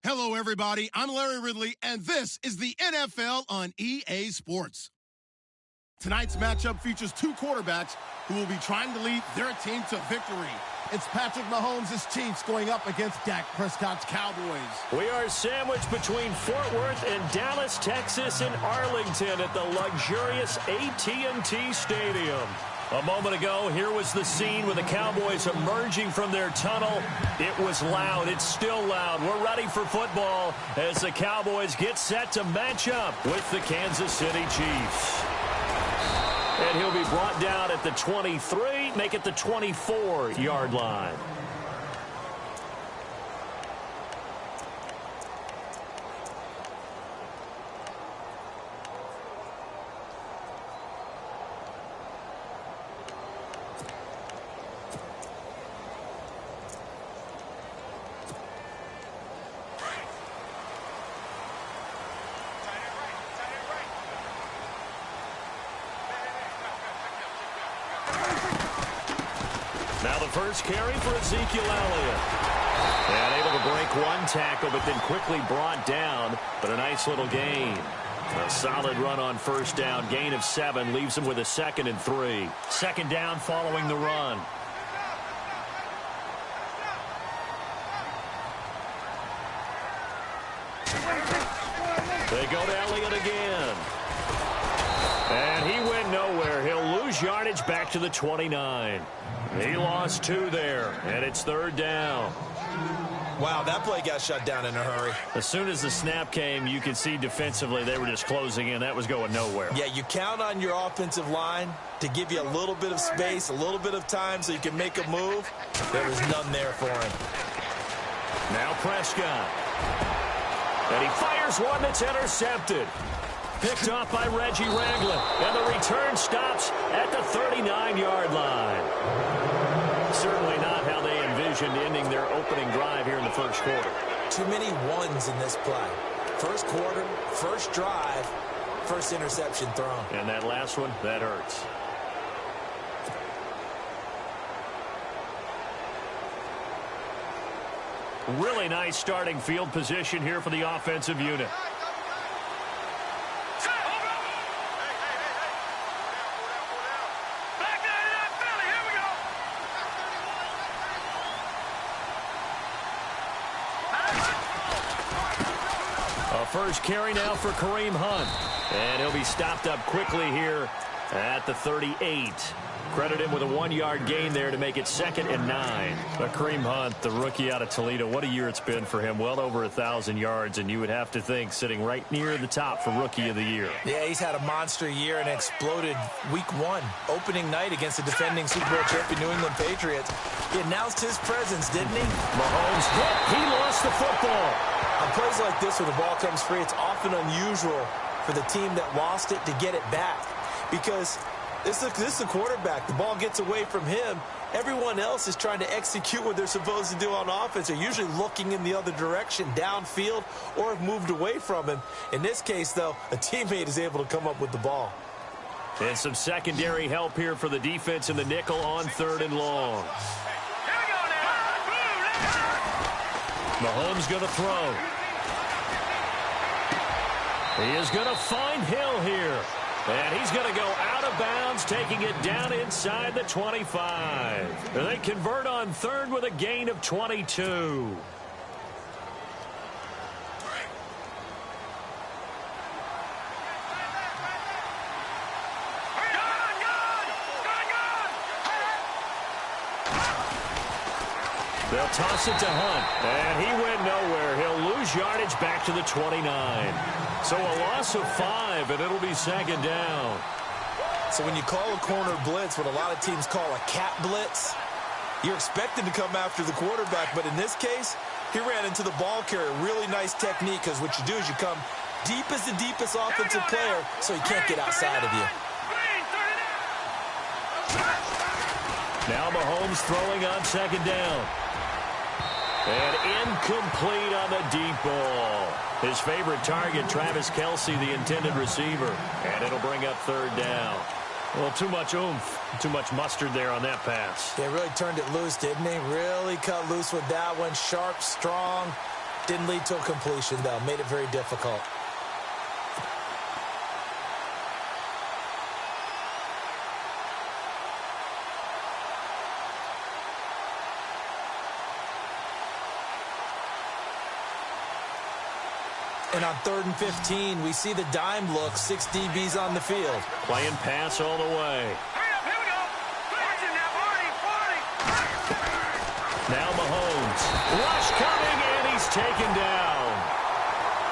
Hello, everybody. I'm Larry Ridley, and this is the NFL on EA Sports. Tonight's matchup features two quarterbacks who will be trying to lead their team to victory. It's Patrick Mahomes' Chiefs going up against Dak Prescott's Cowboys. We are sandwiched between Fort Worth and Dallas, Texas, and Arlington at the luxurious AT&T Stadium. A moment ago, here was the scene with the Cowboys emerging from their tunnel. It was loud. It's still loud. We're ready for football as the Cowboys get set to match up with the Kansas City Chiefs. And he'll be brought down at the 23, make it the 24-yard line. Now the first carry for Ezekiel Elliott. And able to break one tackle, but then quickly brought down. But a nice little gain. A solid run on first down. Gain of 7 leaves him with a 2nd and 3. Second down following the run. They go to Elliott again. And he went nowhere. He'll lose yardage back to the 29. He lost 2 there, and it's third down. Wow, that play got shut down in a hurry. As soon as the snap came, you could see defensively they were just closing in. That was going nowhere. Yeah, you count on your offensive line to give you a little bit of space, a little bit of time so you can make a move. There was none there for him. Now Prescott. And he fires one that's intercepted. Picked off by Reggie Ragland. And the return stops at the 39-yard line. Certainly not how they envisioned ending their opening drive here in the first quarter. Too many ones in this play. First quarter, first drive, first interception thrown. And that last one, that hurts. Really nice starting field position here for the offensive unit. First carry now for Kareem Hunt. And he'll be stopped up quickly here at the 38. Credit him with a 1-yard gain there to make it 2nd and 9. But Kareem Hunt, the rookie out of Toledo, what a year it's been for him. Well over 1,000 yards, and you would have to think sitting right near the top for Rookie of the Year. Yeah, he's had a monster year and exploded week 1, opening night against the defending Super Bowl champion New England Patriots. He announced his presence, didn't he? Mahomes hit. He lost the football. On plays like this where the ball comes free, it's often unusual for the team that lost it to get it back. Because this is a quarterback. The ball gets away from him. Everyone else is trying to execute what they're supposed to do on offense. They're usually looking in the other direction, downfield, or have moved away from him. In this case, though, a teammate is able to come up with the ball. And some secondary help here for the defense in the nickel on 3rd and long. Mahomes going to throw. He is going to find Hill here. And he's going to go out of bounds, taking it down inside the 25. And they convert on 3rd with a gain of 22. They'll toss it to Hunt, and he went nowhere. He'll lose yardage back to the 29. So a loss of 5, and it'll be 2nd down. So when you call a corner blitz, what a lot of teams call a cat blitz, you're expected to come after the quarterback. But in this case, he ran into the ball carrier. Really nice technique, because what you do is you come deep as the deepest offensive player, so he can't get outside of you. Now Mahomes throwing on 2nd down. And incomplete on the deep ball. His favorite target, Travis Kelce, the intended receiver. And it'll bring up 3rd down. Well, too much oomph, too much mustard there on that pass. They really turned it loose, didn't they? Really cut loose with that one. Sharp, strong. Didn't lead to a completion, though. Made it very difficult. And on 3rd and 15, we see the dime look. 6 DBs on the field. Playing pass all the way. Now Mahomes. Rush coming, and he's taken down.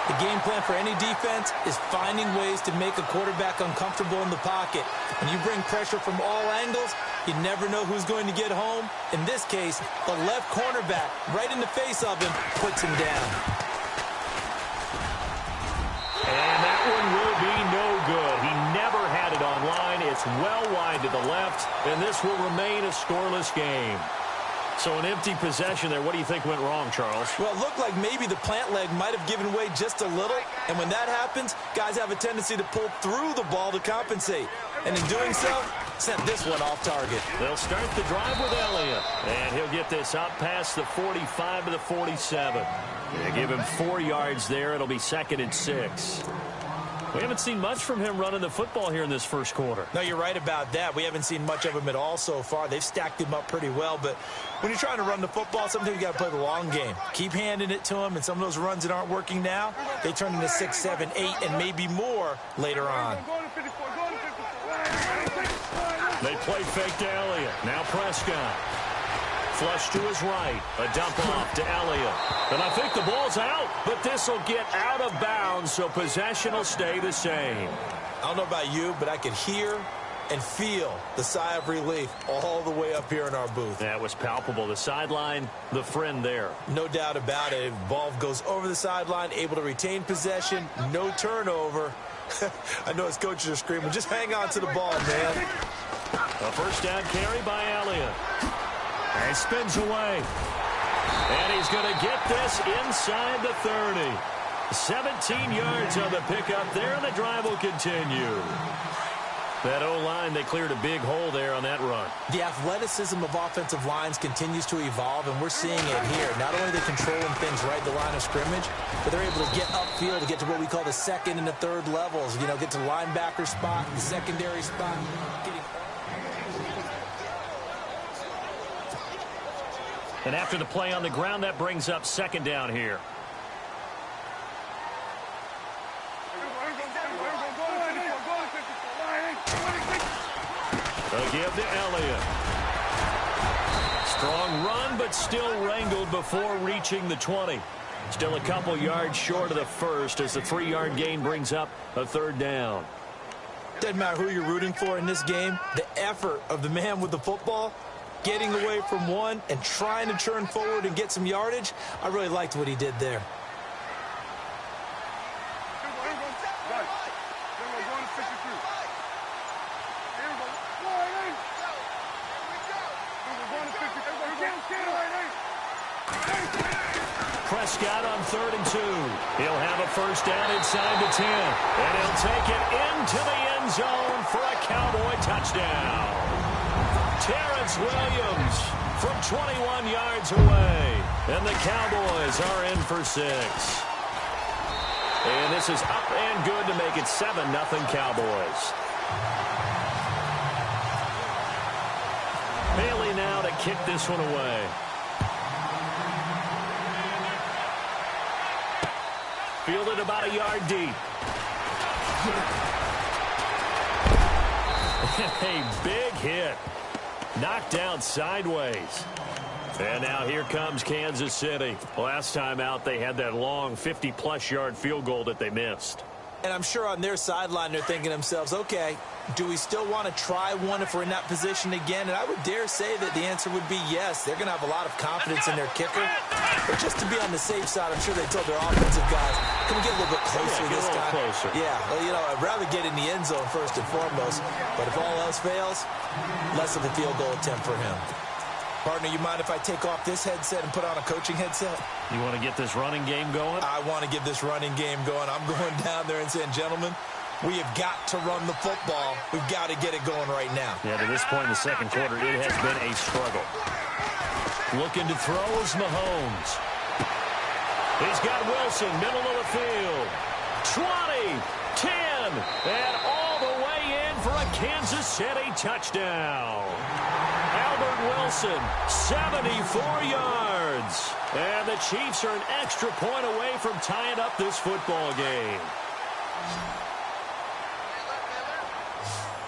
The game plan for any defense is finding ways to make a quarterback uncomfortable in the pocket. When you bring pressure from all angles, you never know who's going to get home. In this case, the left cornerback, right in the face of him, puts him down. And that one will be no good. He never had it on line. It's well wide to the left, and this will remain a scoreless game. So an empty possession there. What do you think went wrong, Charles? Well, it looked like maybe the plant leg might have given way just a little. And when that happens, guys have a tendency to pull through the ball to compensate. And in doing so, sent this one off target. They'll start the drive with Elliott. And he'll get this up past the 45 to the 47. They give him 4 yards there. It'll be 2nd and 6. We haven't seen much from him running the football here in this first quarter. No, you're right about that. We haven't seen much of him at all so far. They've stacked him up pretty well. But when you're trying to run the football, sometimes you got to play the long game. Keep handing it to him, and some of those runs that aren't working now, they turn into 6, 7, 8, and maybe more later on. They play fake to Elliott. Now Prescott. Flush to his right. A dump off to Elliott. And I think the ball's out, but this will get out of bounds, so possession will stay the same. I don't know about you, but I could hear and feel the sigh of relief all the way up here in our booth. That was palpable. The sideline, the friend there. No doubt about it. Ball goes over the sideline, able to retain possession, no turnover. I know his coaches are screaming, just hang on to the ball, man. A first down carry by Elliott. And spins away. And he's going to get this inside the 30. 17 yards on the pickup there, and the drive will continue. That O-line, they cleared a big hole there on that run. The athleticism of offensive lines continues to evolve, and we're seeing it here. Not only are they controlling things right at the line of scrimmage, but they're able to get upfield to get to what we call the 2nd and the 3rd levels. You know, get to the linebacker spot, the secondary spot. And after the play on the ground, that brings up 2nd down here. A give to Elliott. Strong run, but still wrangled before reaching the 20. Still a couple yards short of the first as the 3-yard gain brings up a 3rd down. Doesn't matter who you're rooting for in this game. The effort of the man with the football, getting away from one and trying to turn forward and get some yardage, I really liked what he did there. Prescott on 3rd and 2. He'll have a first down inside the 10. And he'll take it into the end zone for a Cowboy touchdown. Terrence Williams from 21 yards away. And the Cowboys are in for 6. And this is up and good to make it 7-0 Cowboys. Bailey now to kick this one away. Fielded about a yard deep. A big hit. Knocked down sideways. And now here comes Kansas City. Last time out, they had that long 50-plus yard field goal that they missed. And I'm sure on their sideline, they're thinking to themselves, okay, do we still want to try one if we're in that position again? And I would dare say that the answer would be yes. They're going to have a lot of confidence in their kicker. But just to be on the safe side, I'm sure they told their offensive guys, can we get a little bit closer this time? Closer. Yeah, well, you know, I'd rather get in the end zone first and foremost. But if all else fails, less of a field goal attempt for him. Partner, you mind if I take off this headset and put on a coaching headset? You want to get this running game going? I want to get this running game going. I'm going down there and saying, gentlemen, we have got to run the football. We've got to get it going right now. Yeah, to this point in the second quarter, it has been a struggle. Looking to throw is Mahomes. He's got Wilson, middle of the field. 20, 10, and all the way in for a Kansas City touchdown. Albert Wilson, 74 yards. And the Chiefs are an extra point away from tying up this football game.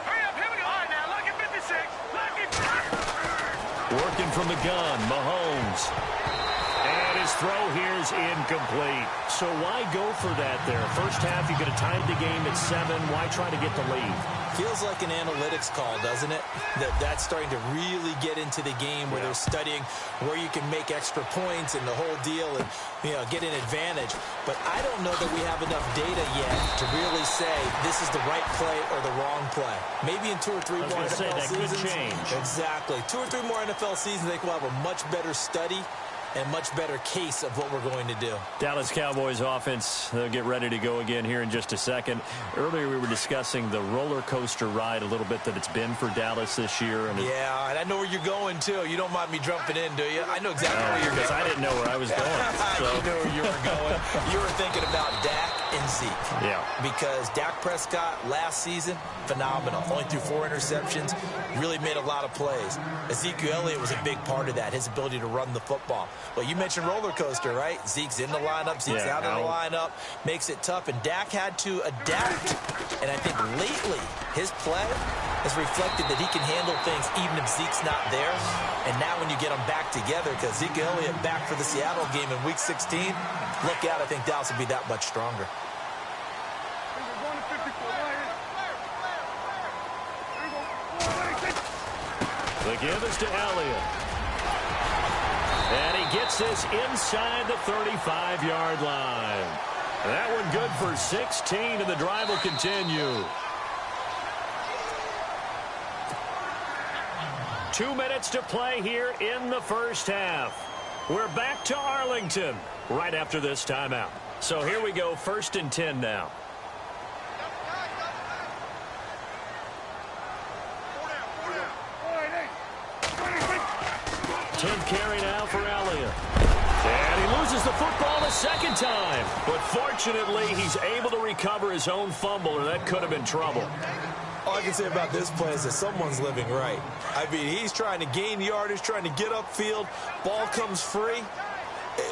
Hurry up, here we go. All right, now, look at 56. Working from the gun, Mahomes. And his throw here is incomplete. So why go for that there? First half, you could have tied the game at 7. Why try to get the lead? Feels like an analytics call, doesn't it? That's starting to really get into the game where they're studying where you can make extra points and the whole deal and, get an advantage. But I don't know that we have enough data yet to really say this is the right play or the wrong play. Maybe in 2 or 3 more NFL seasons. Could change. Exactly. 2 or 3 more NFL seasons, I think we'll have a much better study and much better case of what we're going to do. Dallas Cowboys offense, they'll get ready to go again here in just a second. Earlier we were discussing the roller coaster ride a little bit that it's been for Dallas this year. And I know where you're going, too. You don't mind me jumping in, do you? I know exactly where you're going. Because I didn't know where I was going. So. You knew where you were going. You were thinking about Dak and Zeke. Yeah. Because Dak Prescott last season, phenomenal. Only threw 4 interceptions. Really made a lot of plays. Ezekiel Elliott was a big part of that, his ability to run the football. Well, you mentioned roller coaster, right? Zeke's in the lineup, Zeke's out of the lineup, makes it tough, and Dak had to adapt. And I think lately his play has reflected that he can handle things even if Zeke's not there. And now when you get them back together, because Ezekiel Elliott back for the Seattle game in Week 16, look out, I think Dallas will be that much stronger. The give is to Elliott. And he gets this inside the 35-yard line. That one good for 16, and the drive will continue. 2 minutes to play here in the first half. We're back to Arlington right after this timeout. So here we go, 1st and 10 now. 10th carry now for Elliott. And he loses the football the second time. But fortunately, he's able to recover his own fumble, or that could have been trouble. All I can say about this play is that someone's living right. I mean, he's trying to gain yardage, trying to get upfield. Ball comes free.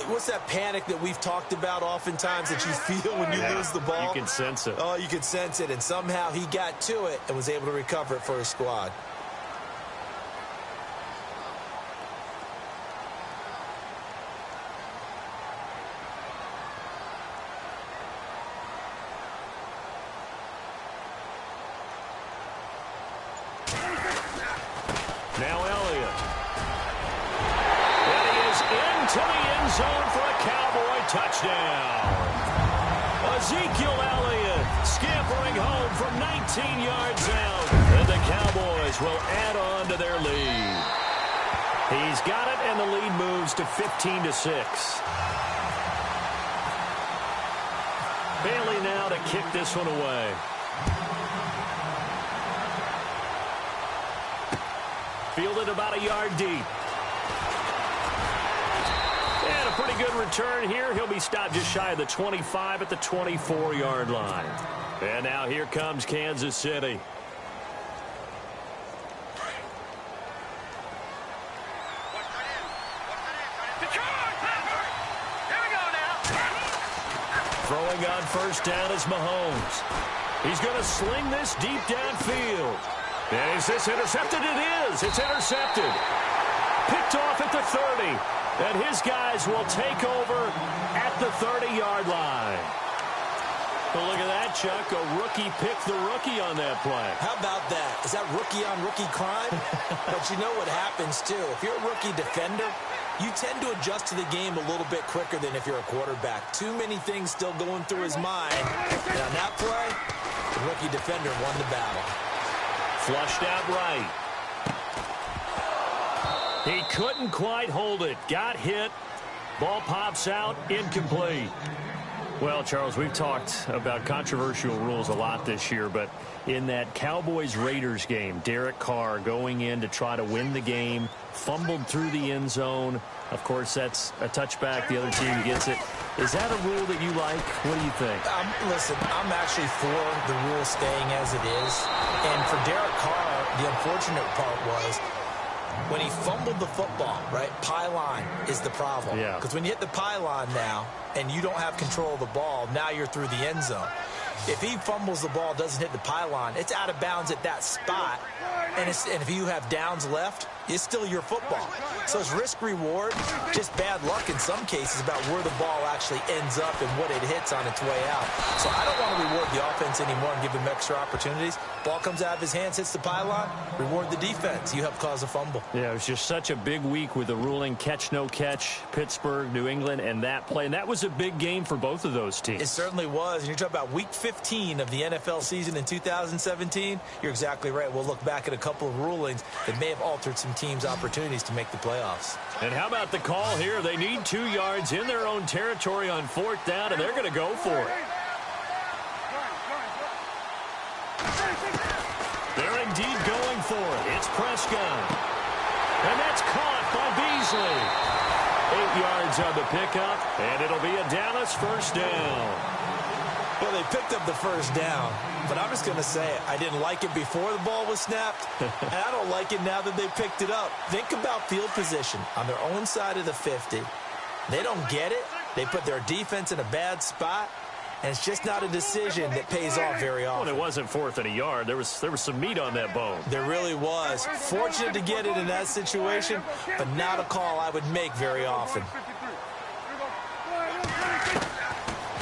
What's that panic that we've talked about oftentimes that you feel when you lose the ball? You can sense it. Oh, you can sense it. And somehow he got to it and was able to recover it for his squad. Now Elliott. And he is into the end zone for a Cowboy touchdown. Ezekiel Elliott scampering home from 19 yards out. And the Cowboys will add on to their lead. He's got it, and the lead moves to 15-6. Bailey now to kick this one away. Fielded about a yard deep. And a pretty good return here. He'll be stopped just shy of the 25 at the 24-yard line. And now here comes Kansas City. Throwing on first down is Mahomes. He's going to sling this deep downfield. And is this intercepted? It is. It's intercepted. Picked off at the 30. And his guys will take over at the 30-yard line. Well, look at that, Chuck. A rookie picked the rookie on that play. How about that? Is that rookie-on-rookie crime? But you know what happens, too. If you're a rookie defender, you tend to adjust to the game a little bit quicker than if you're a quarterback. Too many things still going through his mind. And on that play, the rookie defender won the battle. Flushed out right. He couldn't quite hold it. Got hit. Ball pops out. Incomplete. Well, Charles, we've talked about controversial rules a lot this year, but in that Cowboys-Raiders game, Derek Carr going in to try to win the game, fumbled through the end zone. Of course, that's a touchback. The other team gets it. Is that a rule that you like? What do you think? Listen, I'm actually for the rule staying as it is. And for Derek Carr, the unfortunate part was when he fumbled the football, right? Pylon is the problem. Yeah. Because when you hit the pylon now and you don't have control of the ball, now you're through the end zone. If he fumbles the ball, doesn't hit the pylon, it's out of bounds at that spot. And if you have downs left, it's still your football. So it's risk-reward, just bad luck in some cases about where the ball actually ends up and what it hits on its way out. So I don't want to reward the offense anymore and give him extra opportunities. Ball comes out of his hands, hits the pylon, reward the defense. You help cause a fumble. Yeah, it was just such a big week with the ruling catch, no catch, Pittsburgh, New England, and that play. And that was a big game for both of those teams. It certainly was. And you're talking about week 15 of the NFL season in 2017. You're exactly right. We'll look back at a couple of rulings that may have altered some teams' opportunities to make the playoffs. And how about the call here? They need 2 yards in their own territory on 4th down, and they're going to go for it. They're indeed going for it. It's Prescott. And that's caught by Beasley. 8 yards on the pickup, and it'll be a Dallas first down. Well, they picked up the first down, but I'm just going to say it. I didn't like it before the ball was snapped, and I don't like it now that they picked it up. Think about field position on their own side of the 50. They don't get it. They put their defense in a bad spot, and it's just not a decision that pays off very often. Well, it wasn't 4th and a yard. There was some meat on that bone. There really was. Fortunate to get it in that situation, but not a call I would make very often.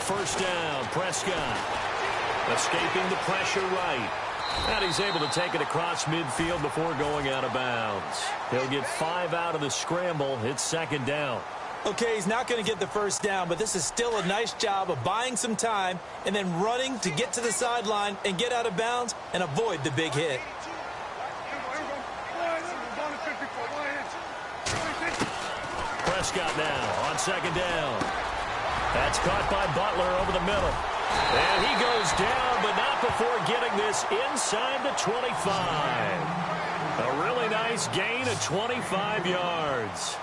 First down, Prescott. Escaping the pressure right. And he's able to take it across midfield before going out of bounds. He'll get 5 out of the scramble. It's 2nd down. Okay, he's not going to get the first down, but this is still a nice job of buying some time and then running to get to the sideline and get out of bounds and avoid the big hit. Prescott now on 2nd down. That's caught by Butler over the middle. And he goes down, but not before getting this inside the 25. A really nice gain of 25 yards.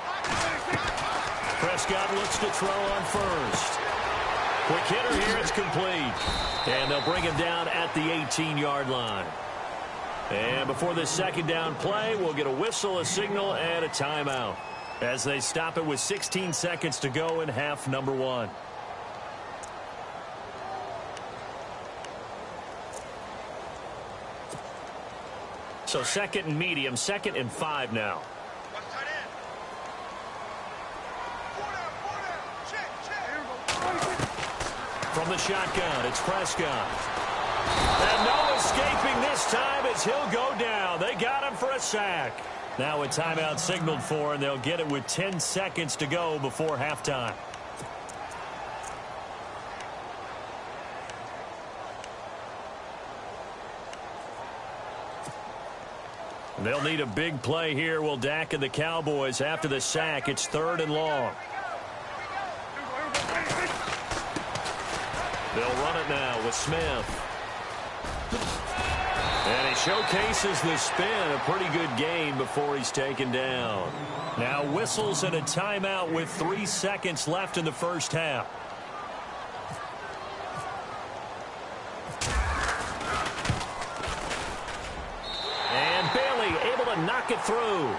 Prescott looks to throw on first. Quick hitter here, it's complete. And they'll bring him down at the 18-yard line. And before this 2nd down play, we'll get a whistle, a signal, and a timeout as they stop it with 16 seconds to go in half number 1. So 2nd and medium, 2nd and 5 now. From the shotgun, it's Prescott. And no escaping this time as he'll go down. They got him for a sack. Now a timeout signaled for, and they'll get it with 10 seconds to go before halftime. They'll need a big play here, will Dak and the Cowboys after the sack. It's 3rd and long. They'll run it now with Smith. And he showcases the spin, a pretty good gain before he's taken down. Now whistles and a timeout with 3 seconds left in the first half. And Bailey able to knock it through.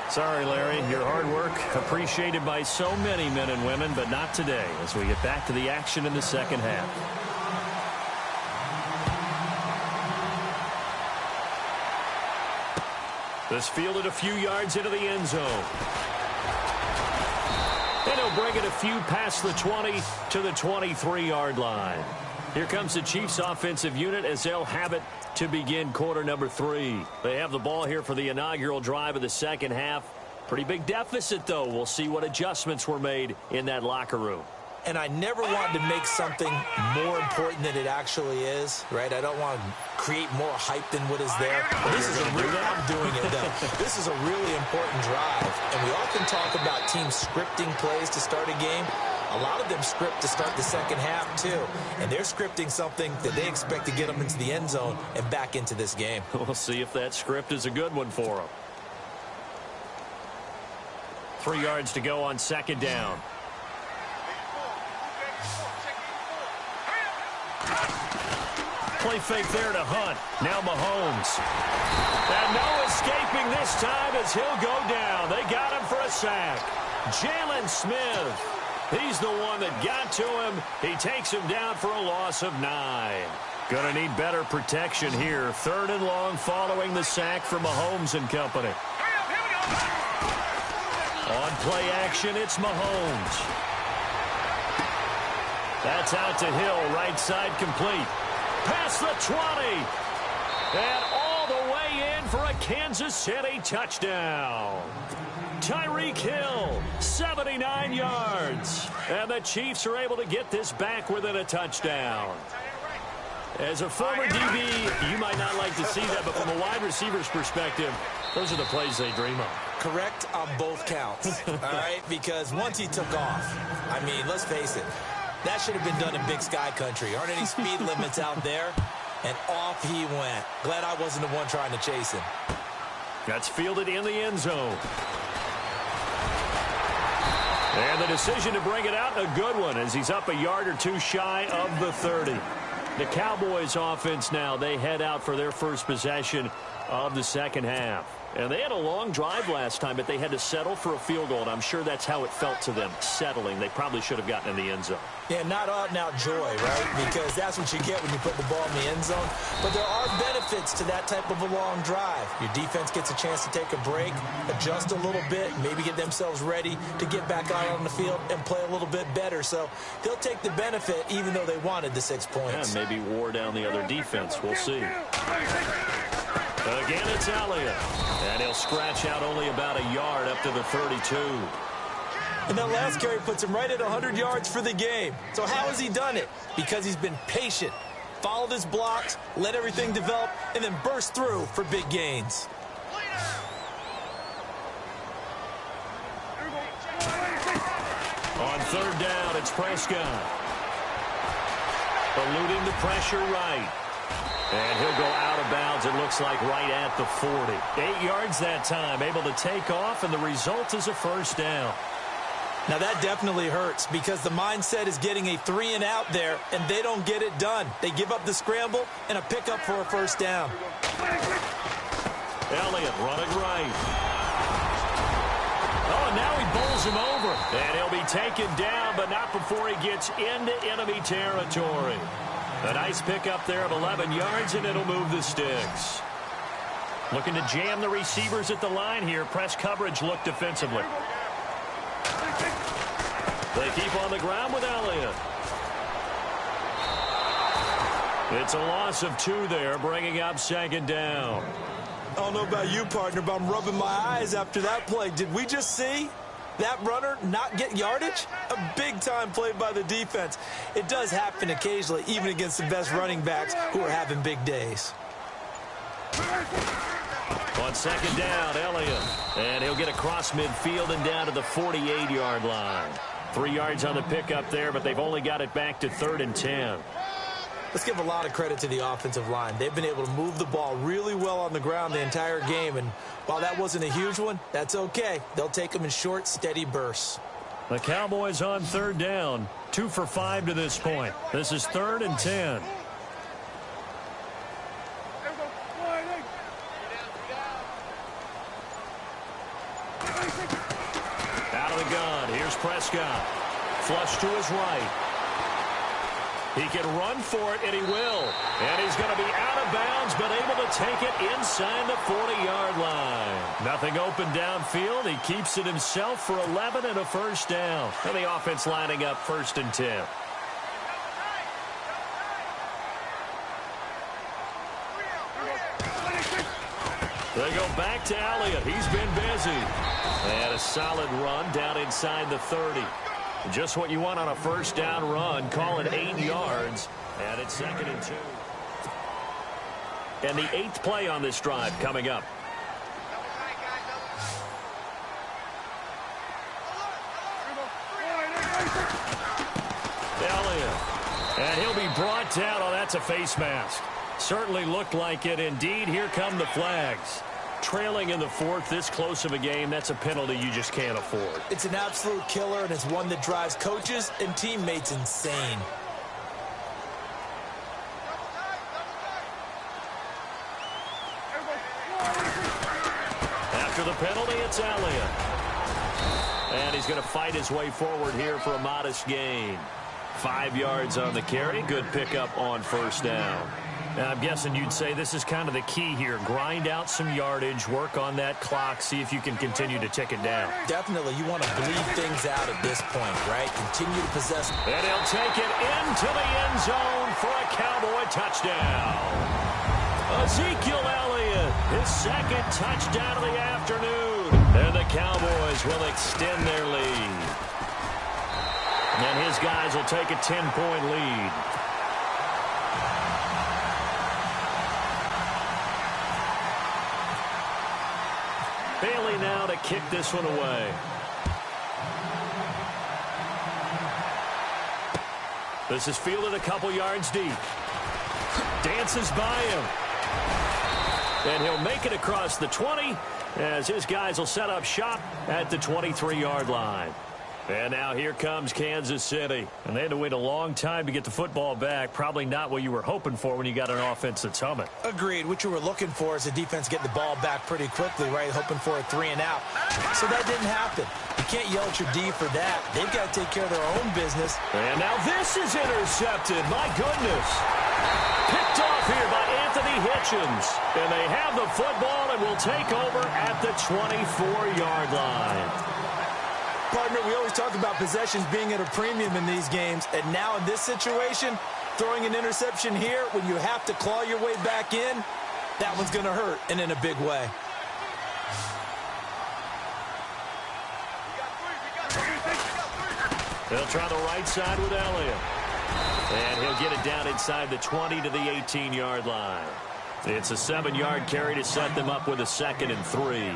Sorry, Larry, your hard work appreciated by so many men and women, but not today as we get back to the action in the second half. This fielded a few yards into the end zone. And he'll bring it a few past the 20 to the 23-yard line. Here comes the Chiefs offensive unit as they'll have it to begin quarter number 3. They have the ball here for the inaugural drive of the second half. Pretty big deficit, though. We'll see what adjustments were made in that locker room. And I never want to make something more important than it actually is, right? I don't want to create more hype than what is there. But this is a really, I'm doing it, though. This is a really important drive. And we often talk about teams scripting plays to start a game. A lot of them script to start the second half, too. And they're scripting something that they expect to get them into the end zone and back into this game. We'll see if that script is a good one for them. 3 yards to go on second down. Play fake there to Hunt. Now Mahomes. And no escaping this time as he'll go down. They got him for a sack. Jalen Smith. He's the one that got to him. He takes him down for a loss of 9. Gonna need better protection here. 3rd and long following the sack from Mahomes and company. On play action, it's Mahomes. That's out to Hill, right side complete. Past the 20. And all the way in for a Kansas City touchdown. Tyreek Hill, 79 yards. And the Chiefs are able to get this back within a touchdown. As a former DB, you might not like to see that, but from a wide receiver's perspective, those are the plays they dream of. Correct on both counts, all right? Because once he took off, I mean, let's face it, that should have been done in Big Sky Country. Aren't any speed limits out there? And off he went. Glad I wasn't the one trying to chase him. That's fielded in the end zone. And the decision to bring it out, a good one, as he's up a yard or two shy of the 30. The Cowboys offense now, they head out for their first possession of the second half. And they had a long drive last time, but they had to settle for a field goal, and I'm sure that's how it felt to them, settling. They probably should have gotten in the end zone. Yeah, not out-and-out joy, right? Because that's what you get when you put the ball in the end zone. But there are benefits to that type of a long drive. Your defense gets a chance to take a break, adjust a little bit, maybe get themselves ready to get back out on the field and play a little bit better. So they'll take the benefit even though they wanted the 6 points. Yeah, maybe wore down the other defense. We'll see. Again, it's Elliott. And he'll scratch out only about a yard up to the 32. And that last carry puts him right at 100 yards for the game. So how has he done it? Because he's been patient, followed his blocks, let everything develop, and then burst through for big gains. On 3rd down, it's Prescott. Eluding the pressure right. And he'll go out of bounds, it looks like, right at the 40. 8 yards that time, able to take off, and the result is a first down. Now, that definitely hurts because the mindset is getting a 3-and-out there, and they don't get it done. They give up the scramble and a pickup for a first down. Elliott running right. Oh, and now he bowls him over. And he'll be taken down, but not before he gets into enemy territory. A nice pickup there of 11 yards, and it'll move the sticks. Looking to jam the receivers at the line here. Press coverage look defensively. They keep on the ground with Elliott. It's a loss of 2 there, bringing up second down. I don't know about you, partner, but I'm rubbing my eyes after that play. Did we just see that runner not get yardage? A big-time play by the defense. It does happen occasionally, even against the best running backs who are having big days. On second down, Elliott. And he'll get across midfield and down to the 48-yard line. 3 yards on the pickup there, but they've only got it back to 3rd and 10. Let's give a lot of credit to the offensive line. They've been able to move the ball really well on the ground the entire game, and while that wasn't a huge one, that's okay. They'll take them in short, steady bursts. The Cowboys on 3rd down, 2 for 5 to this point. This is 3rd and 10. Out of the gun, here's Prescott. Flush to his right. He can run for it, and he will. And he's going to be out of bounds, but able to take it inside the 40-yard line. Nothing open downfield. He keeps it himself for 11 and a first down. And the offense lining up 1st and 10. They go back to Elliott. He's been busy. And a solid run down inside the 30. Just what you want on a first down run. Call it 8 yards. And it's 2nd and 2. And the 8th play on this drive coming up. Elliott. And he'll be brought down. Oh, that's a face mask. Certainly looked like it. Indeed, here come the flags. trailing in the fourth, this close of a game, that's a penalty you just can't afford. It's an absolute killer, and it's one that drives coaches and teammates insane. After the penalty, it's Elliott. And he's going to fight his way forward here for a modest gain. 5 yards on the carry. Good pickup on first down. Now, I'm guessing you'd say this is kind of the key here. Grind out some yardage, work on that clock, see if you can continue to tick it down. Definitely, you want to bleed things out at this point, right? Continue to possess. And he'll take it into the end zone for a Cowboy touchdown. Ezekiel Elliott, his second touchdown of the afternoon. And the Cowboys will extend their lead. And his guys will take a 10-point lead. Bailey now to kick this one away. This is fielded a couple yards deep. Dances by him. And he'll make it across the 20 as his guys will set up shop at the 23-yard line. And now here comes Kansas City. And they had to wait a long time to get the football back. Probably not what you were hoping for when you got an offense that's humming. Agreed. What you were looking for is the defense getting the ball back pretty quickly, right? Hoping for a 3 and out. So that didn't happen. You can't yell at your D for that. They've got to take care of their own business. And now this is intercepted. My goodness. Picked off here by Anthony Hitchens. And they have the football and will take over at the 24-yard line. Partner, we always talk about possessions being at a premium in these games, and now in this situation, throwing an interception here when you have to claw your way back in, that one's going to hurt, and in a big way. They'll try the right side with Elliott. And he'll get it down inside the 20 to the 18-yard line. It's a 7-yard carry to set them up with a 2nd and 3.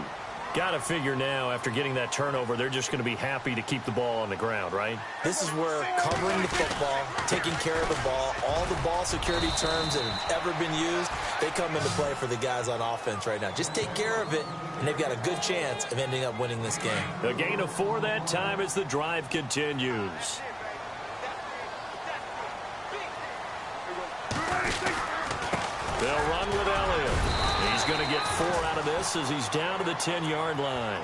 Got to figure now, after getting that turnover, they're just going to be happy to keep the ball on the ground, right? This is where covering the football, taking care of the ball, all the ball security terms that have ever been used, they come into play for the guys on offense right now. Just take care of it, and they've got a good chance of ending up winning this game. A gain of 4 that time as the drive continues. They'll run with Elliott. He's going to get 4 out of this as he's down to the 10-yard line.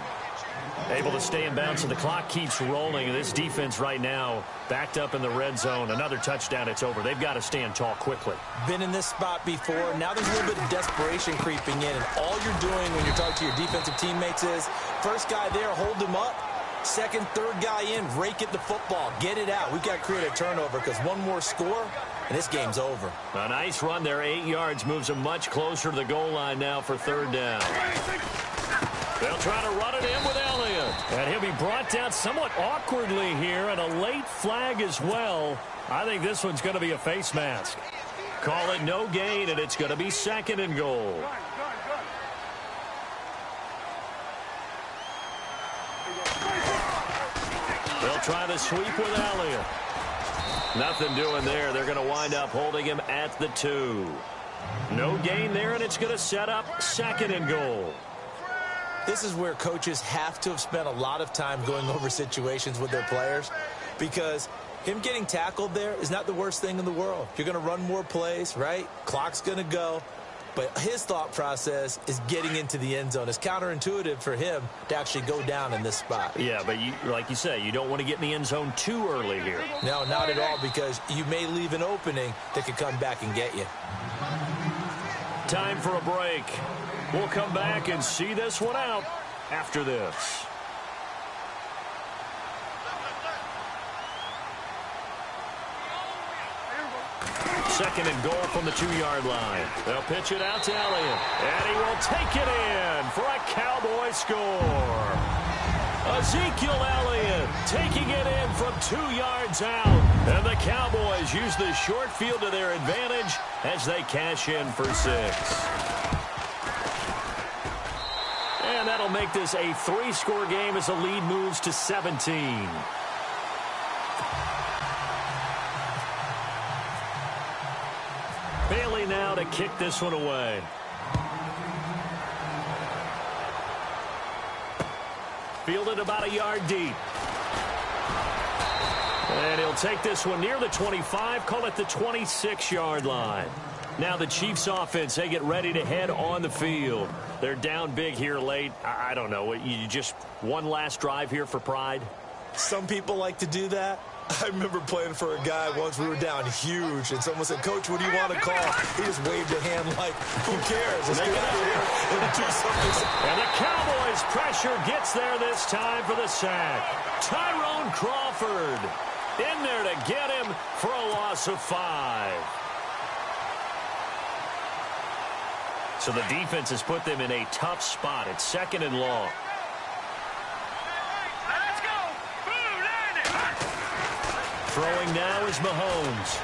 Able to stay in bounds, and the clock keeps rolling. This defense right now backed up in the red zone. Another touchdown, it's over. They've got to stand tall quickly. Been in this spot before. Now there's a little bit of desperation creeping in, and all you're doing when you're talking to your defensive teammates is first guy there, hold him up. Second, third guy in, rake at the football. Get it out. We've got to create a turnover because one more score, and this game's over. A nice run there, 8 yards, moves him much closer to the goal line now for 3rd down. They'll try to run it in with Elliott. And he'll be brought down somewhat awkwardly here, and a late flag as well. I think this one's going to be a face mask. Call it no gain, and it's going to be 2nd and goal. They'll try to sweep with Elliott. Nothing doing there. They're going to wind up holding him at the 2. No gain there, and it's going to set up 2nd and goal. This is where coaches have to have spent a lot of time going over situations with their players, because him getting tackled there is not the worst thing in the world. You're going to run more plays, right? Clock's going to go. But his thought process is getting into the end zone. It's counterintuitive for him to actually go down in this spot. Yeah, but like you say, you don't want to get in the end zone too early here. No, not at all, because you may leave an opening that could come back and get you. Time for a break. We'll come back and see this one out after this. Second and goal from the 2-yard line. They'll pitch it out to Elliott. And he will take it in for a Cowboy score. Ezekiel Elliott taking it in from 2 yards out. And the Cowboys use the short field to their advantage as they cash in for 6. And that'll make this a 3-score game as the lead moves to 17. Bailey now to kick this one away. fielded about a yard deep. And he'll take this one near the 25, call it the 26-yard line. Now the Chiefs offense, they get ready to head on the field. They're down big here late. I don't know. You just one last drive here for pride? Some people like to do that. I remember playing for a guy once. We were down huge, and someone said, "Coach, what do you want to call?" He just waved a hand like, "Who cares? Let's get out of here and do something." And the Cowboys' pressure gets there this time for the sack. Tyrone Crawford in there to get him for a loss of 5. So the defense has put them in a tough spot. It's 2nd and long. Let's go. Boom, land it. Throwing now is Mahomes.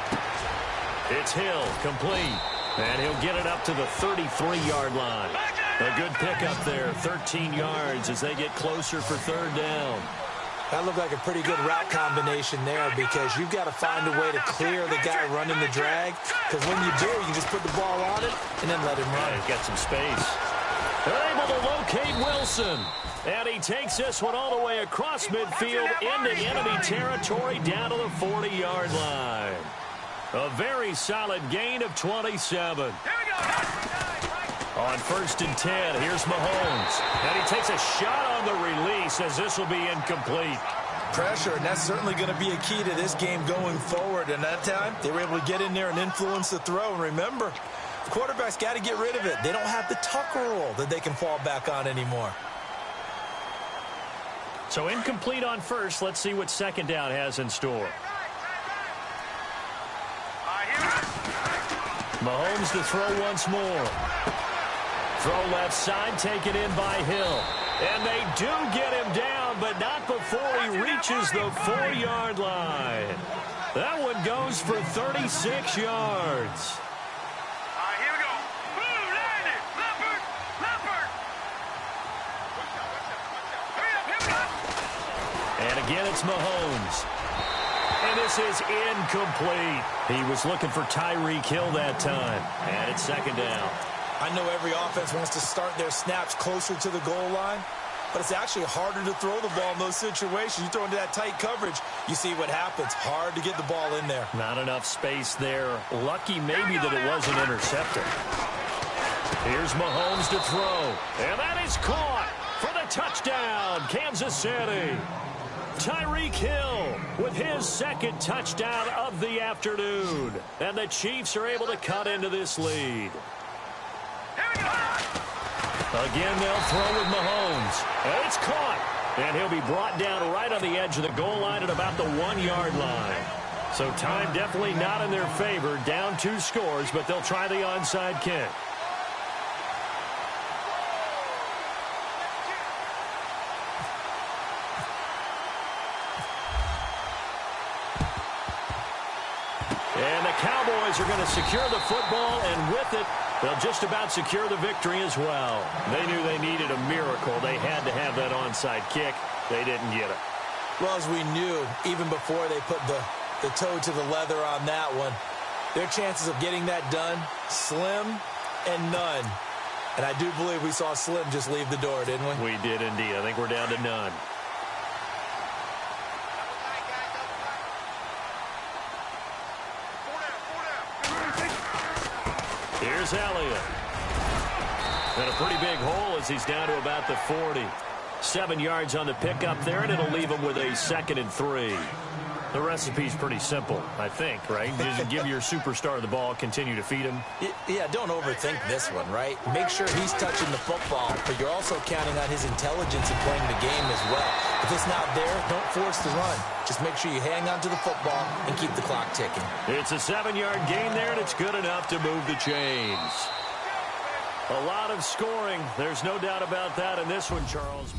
It's Hill, complete. And he'll get it up to the 33-yard line. A good pickup there, 13 yards as they get closer for 3rd down. That looked like a pretty good route combination there because you've got to find a way to clear the guy running the drag. Because when you do, you can just put the ball on it and then let him run. Yeah, he's got some space. They're able to locate Wilson. And he takes this one all the way across midfield into enemy territory down to the 40-yard line. A very solid gain of 27. Here we go. On 1st and 10, here's Mahomes. And he takes a shot on the release as this will be incomplete. Pressure, and that's certainly going to be a key to this game going forward. And that time, they were able to get in there and influence the throw. And remember, the quarterback's got to get rid of it. They don't have the tuck rule that they can fall back on anymore. So incomplete on 1st. Let's see what 2nd down has in store. Mahomes to throw once more. Throw left side, taken in by Hill. And they do get him down, but not before he reaches the 4-yard line. That one goes for 36 yards. Here we go. Boom, land it. Leopard. Hurry up. And again, it's Mahomes. And this is incomplete. He was looking for Tyreek Hill that time. And it's 2nd down. I know every offense wants to start their snaps closer to the goal line, but it's actually harder to throw the ball in those situations. You throw into that tight coverage, you see what happens. Hard to get the ball in there. Not enough space there. Lucky maybe that it wasn't intercepted. Here's Mahomes to throw. And that is caught for the touchdown, Kansas City. Tyreek Hill with his 2nd touchdown of the afternoon. And the Chiefs are able to cut into this lead. Again, they'll throw with Mahomes. And it's caught. And he'll be brought down right on the edge of the goal line at about the 1-yard line. So time definitely not in their favor. Down 2 scores, but they'll try the onside kick. And the Cowboys are going to secure the football, and with it, they'll just about secure the victory as well. They knew they needed a miracle. They had to have that onside kick. They didn't get it. Well, as we knew, even before they put the toe to the leather on that one, their chances of getting that done, slim and none. And I do believe we saw Slim just leave the door, didn't we? We did indeed. I think we're down to none. Here's Elliott. And a pretty big hole as he's down to about the 40. 7 yards on the pickup there, and it'll leave him with a 2nd and 3. The recipe's pretty simple, I think, right? Just give your superstar the ball, continue to feed him. Yeah, don't overthink this one, right? Make sure he's touching the football, but you're also counting on his intelligence in playing the game as well. If it's not there, don't force the run. Just make sure you hang on to the football and keep the clock ticking. It's a 7-yard gain there, and it's good enough to move the chains. A lot of scoring. There's no doubt about that in this one, Charles.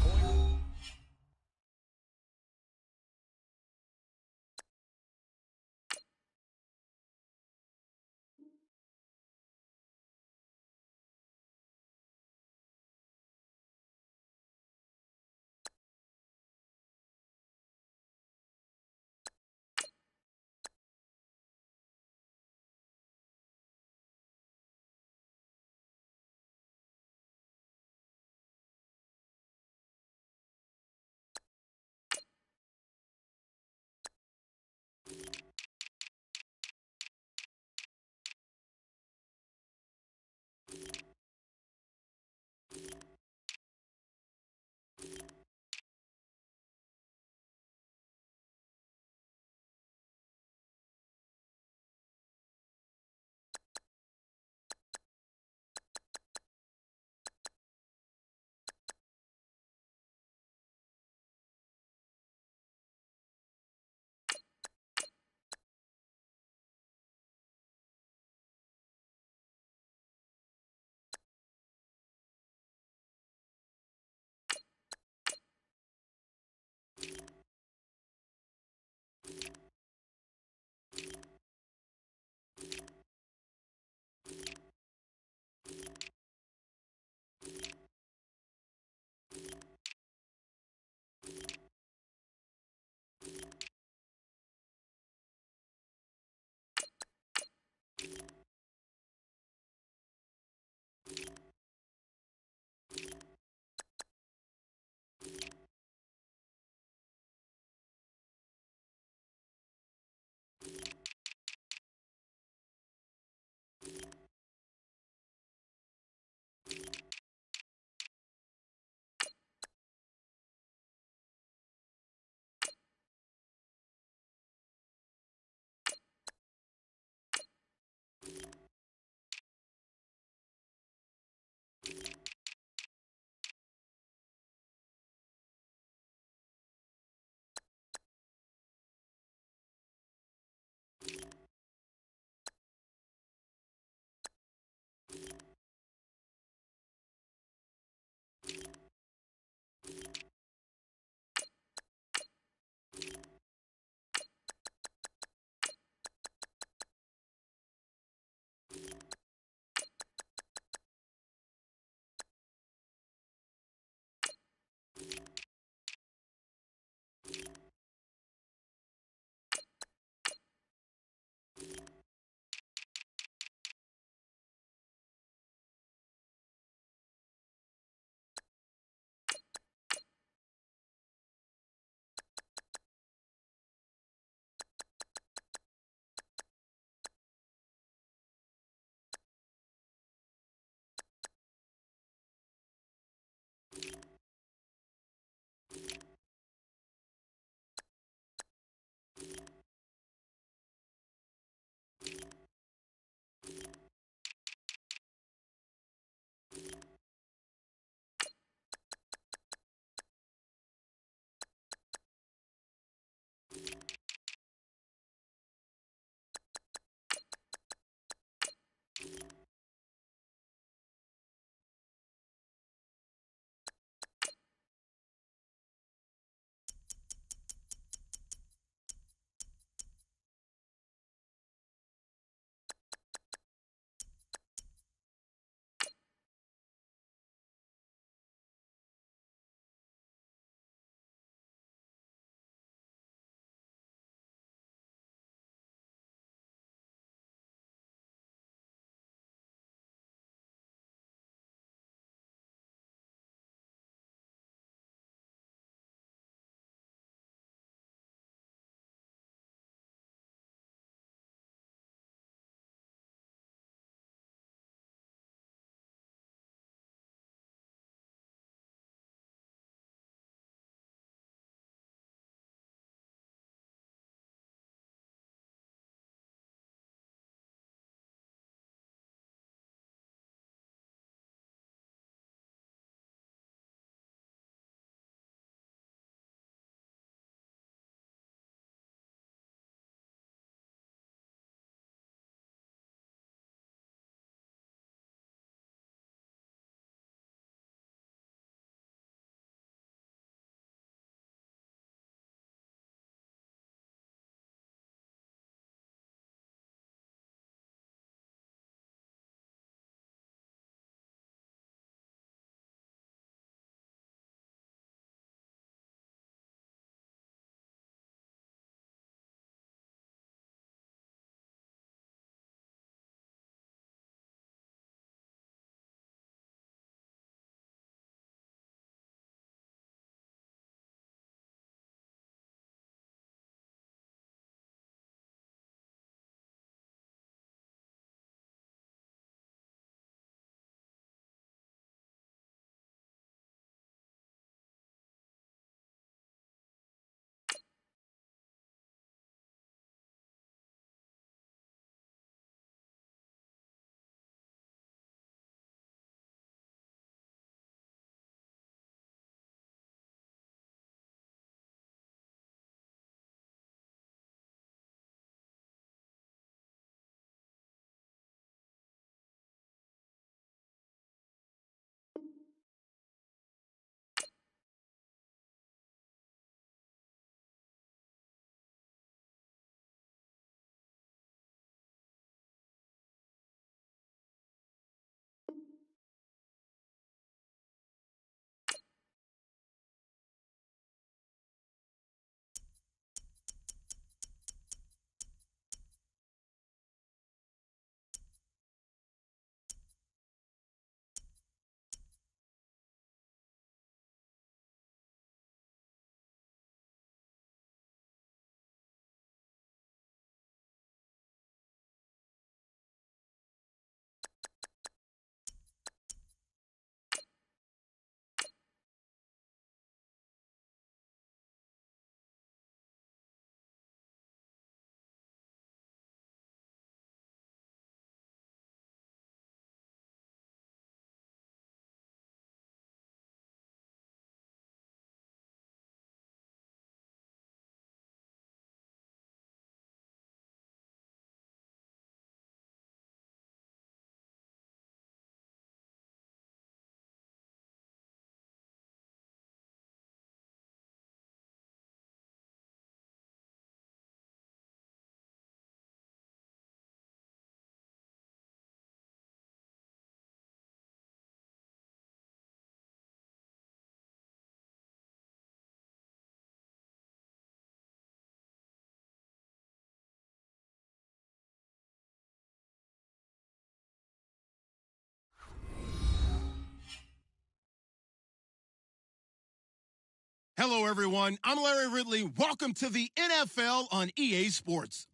Hello, everyone. I'm Larry Ridley. Welcome to the NFL on EA Sports.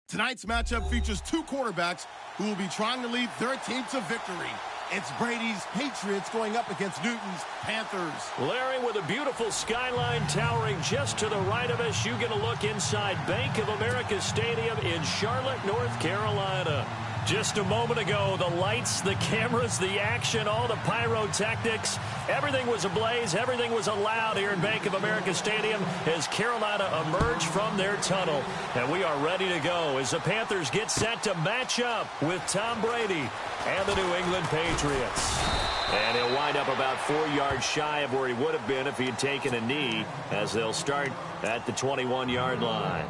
Tonight's matchup features two quarterbacks who will be trying to lead their team to victory. It's Brady's Patriots going up against Newton's Panthers. Larry, with a beautiful skyline towering just to the right of us, you get a look inside Bank of America Stadium in Charlotte, North Carolina. Just a moment ago, the lights, the cameras, the action, all the pyrotechnics, everything was ablaze, everything was allowed here in Bank of America Stadium as Carolina emerged from their tunnel. And we are ready to go as the Panthers get set to match up with Tom Brady and the New England Patriots. And he'll wind up about 4 yards shy of where he would have been if he had taken a knee, as they'll start at the 21-yard line.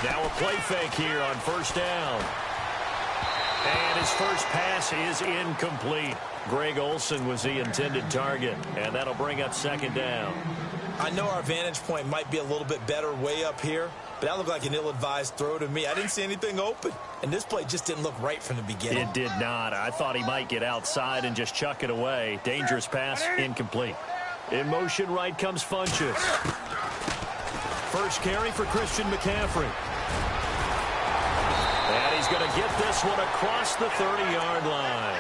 Now a play fake here on first down. And his first pass is incomplete. Greg Olsen was the intended target, and that'll bring up second down. I know our vantage point might be a little bit better way up here, but that looked like an ill-advised throw to me. I didn't see anything open, and this play just didn't look right from the beginning. It did not. I thought he might get outside and just chuck it away. Dangerous pass, incomplete. In motion right comes Funchess. First carry for Christian McCaffrey. And he's going to get this one across the 30-yard line.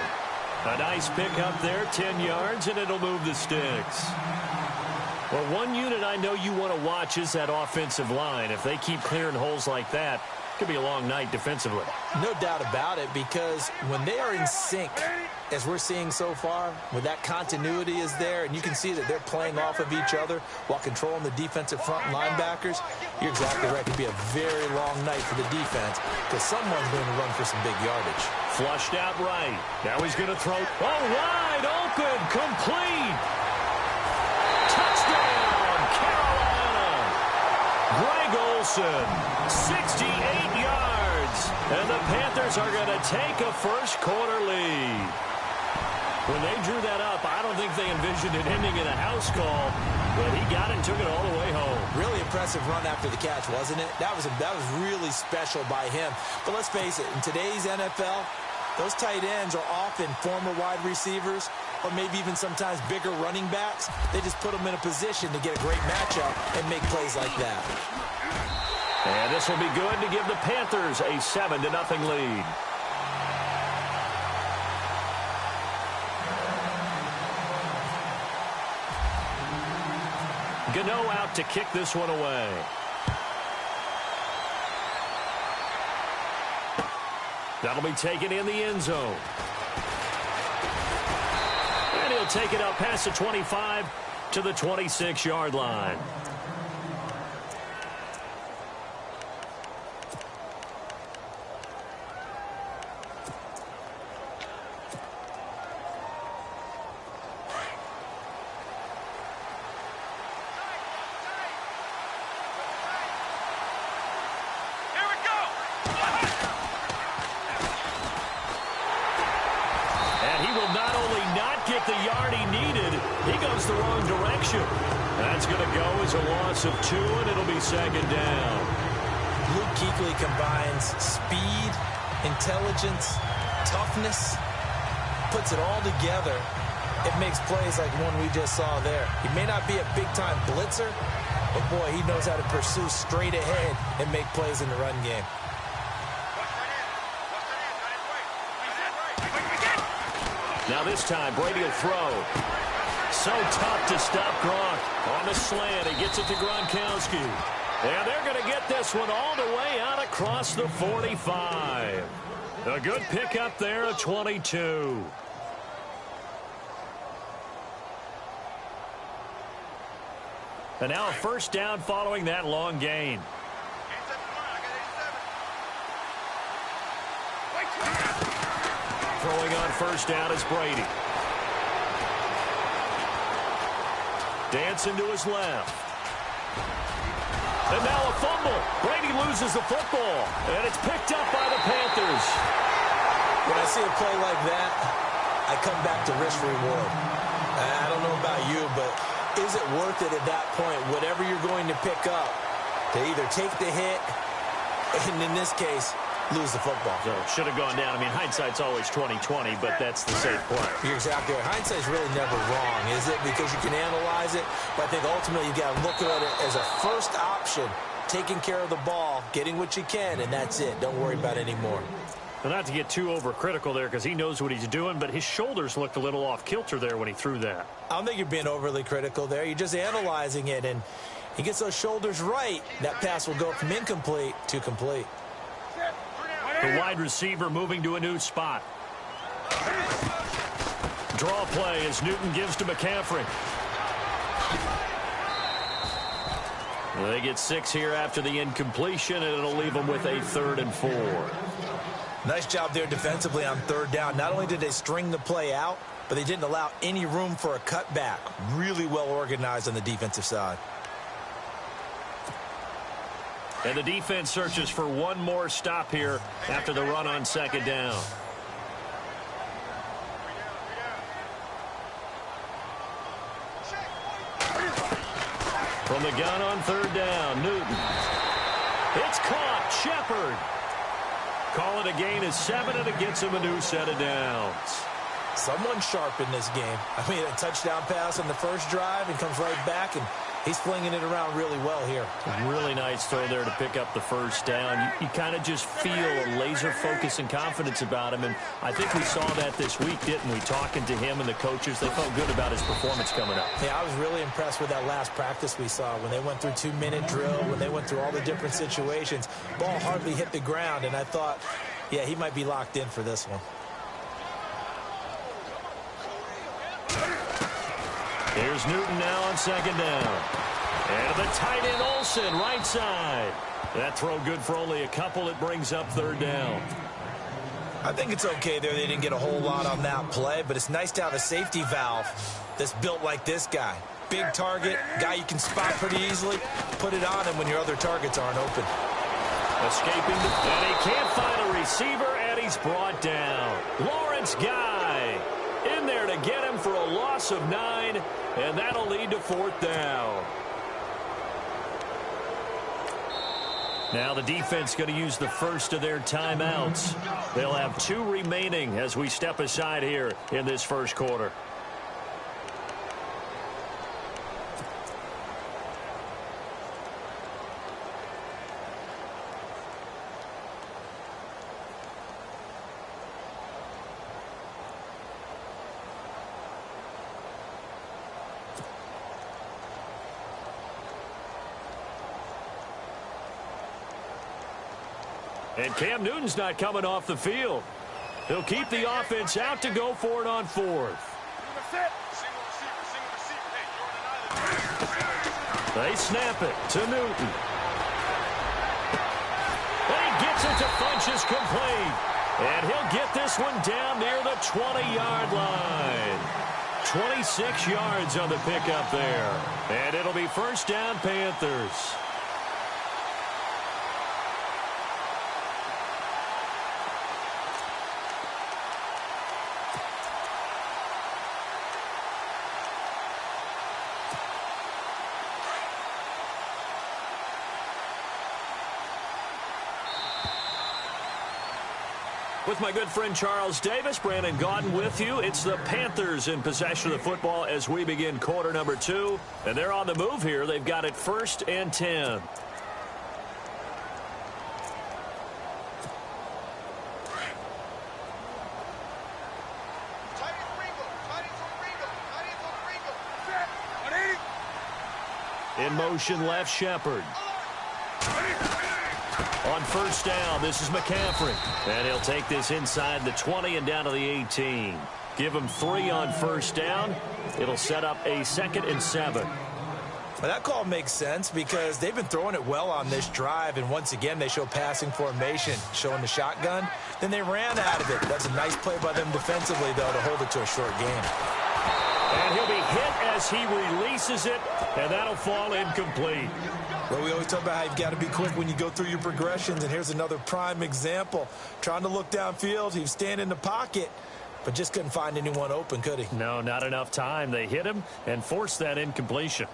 A nice pick up there, 10 yards, and it'll move the sticks. Well, one unit I know you want to watch is that offensive line. If they keep clearing holes like that, it could be a long night defensively. No doubt about it, because when they are in sync, as we're seeing so far, when that continuity is there, and you can see that they're playing off of each other while controlling the defensive front linebackers, you're exactly right. It could be a very long night for the defense, because someone's going to run for some big yardage. Flushed out right. Now he's going to throw. Oh, wide open, complete. Touchdown, Carolina. Greg Olsen, 68 yards. And the Panthers are going to take a first-quarter lead. When they drew that up, I don't think they envisioned it ending in a house call, but he got it and took it all the way home. Really impressive run after the catch, wasn't it? That was really special by him. But let's face it, in today's NFL, those tight ends are often former wide receivers or maybe even sometimes bigger running backs. They just put them in a position to get a great matchup and make plays like that. And this will be good to give the Panthers a 7-0 lead. Gano out to kick this one away. That'll be taken in the end zone. And he'll take it up past the 25 to the 26-yard line. The yard he needed, he goes the wrong direction. That's going to go as a loss of 2, and it'll be second down. Luke Kuechly combines speed, intelligence, toughness, puts it all together. It makes plays like one we just saw there. He may not be a big-time blitzer, but boy, he knows how to pursue straight ahead and make plays in the run game. Now this time, Brady will throw. So tough to stop Gronk. On the slant, he gets it to Gronkowski. And they're going to get this one all the way out across the 45. A good pickup there, a 22. And now a first down following that long gain. Throwing on first down is Brady. Dancing to his left. And now a fumble. Brady loses the football. And it's picked up by the Panthers. When I see a play like that, I come back to risk reward. I don't know about you, but is it worth it at that point, whatever you're going to pick up, to either take the hit and, in this case, lose the football? So should have gone down. I mean, hindsight's always 20/20, but that's the safe play. You're exactly right. Hindsight's really never wrong, is it? Because you can analyze it, but I think ultimately you got to look at it as a first option, taking care of the ball, getting what you can, and that's it. Don't worry about it anymore. Well, not to get too overcritical there because he knows what he's doing, but his shoulders looked a little off kilter there when he threw that. I don't think you're being overly critical there. You're just analyzing it, and he gets those shoulders right. That pass will go from incomplete to complete. The wide receiver moving to a new spot. Draw play as Newton gives to McCaffrey. Well, they get 6 here after the incompletion, and it'll leave them with a 3rd and 4. Nice job there defensively on 3rd down. Not only did they string the play out, but they didn't allow any room for a cutback. Really well organized on the defensive side. And the defense searches for one more stop here after the run on 2nd down. From the gun on 3rd down, Newton. It's caught. Shepard. Call it a gain of 7, and it gets him a new set of downs. Someone sharp in this game. I mean, a touchdown pass on the first drive and comes right back, and he's flinging it around really well here. Really nice throw there to pick up the 1st down. You kind of just feel a laser focus and confidence about him, and I think we saw that this week, didn't we? Talking to him and the coaches, they felt good about his performance coming up. Yeah, I was really impressed with that last practice we saw when they went through 2-minute drill, when they went through all the different situations. Ball hardly hit the ground, and I thought, yeah, he might be locked in for this one. Here's Newton now on 2nd down. And the tight end Olsen, right side. That throw good for only a couple. It brings up 3rd down. I think it's okay there. They didn't get a whole lot on that play, but it's nice to have a safety valve that's built like this guy. Big target, guy you can spot pretty easily. Put it on him when your other targets aren't open. Escaping, and he can't find a receiver, and he's brought down. Lawrence Guy in there to get him for a loss of 9, and that'll lead to 4th down. Now the defense going to use the first of their timeouts. They'll have 2 remaining as we step aside here in this first quarter. And Cam Newton's not coming off the field. He'll keep the offense out to go for it on 4th. They snap it to Newton. And he gets it to Funchess complete. And he'll get this one down near the 20-yard line. 26 yards on the pickup there. And it'll be 1st down Panthers. With my good friend Charles Davis, Brandon Gaudin with you. It's the Panthers in possession of the football as we begin quarter number 2. And they're on the move here. They've got it 1st and 10. In motion left, Shepard. On 1st down, this is McCaffrey. And he'll take this inside the 20 and down to the 18. Give him 3 on 1st down. It'll set up a 2nd and 7. Well, that call makes sense because they've been throwing it well on this drive, and once again they show passing formation, showing the shotgun. Then they ran out of it. That's a nice play by them defensively, though, to hold it to a short game. And he'll be hit as he releases it, and that'll fall incomplete. Well, we always talk about how you've got to be quick when you go through your progressions, and here's another prime example. Trying to look downfield, he was standing in the pocket, but just couldn't find anyone open, could he? No, not enough time. They hit him and forced that incompletion.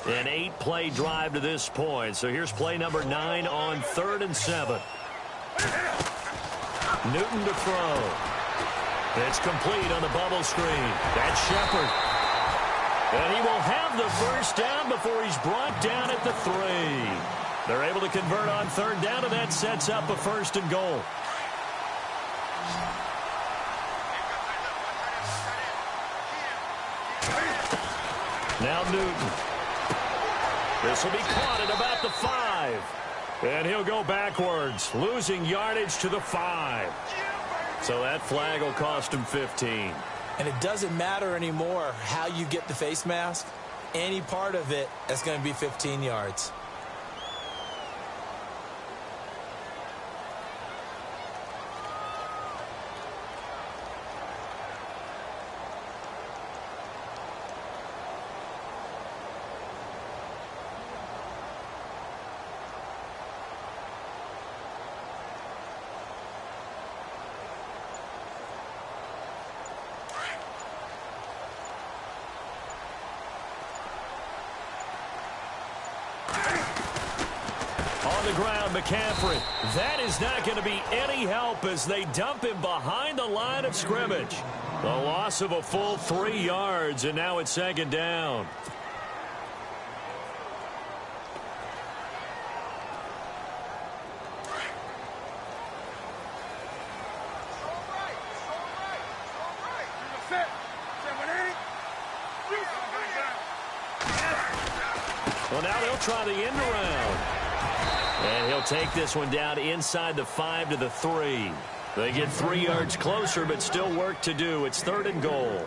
An 8-play drive to this point. So here's play number 9 on 3rd and 7. Newton to throw. It's complete on the bubble screen. That's Shepard. And he will have the first down before he's brought down at the 3. They're able to convert on 3rd down, and that sets up a 1st and goal. Now Newton. This will be caught at about the 5. And he'll go backwards, losing yardage to the 5. So that flag will cost him 15. And it doesn't matter anymore how you get the face mask. Any part of it is going to be 15 yards. The ground, McCaffrey. That is not going to be any help as they dump him behind the line of scrimmage. The loss of a full 3 yards, and now it's 2nd down. Well, now they'll try the end around. And he'll take this one down inside the 5 to the 3. They get 3 yards closer, but still work to do. It's 3rd and goal.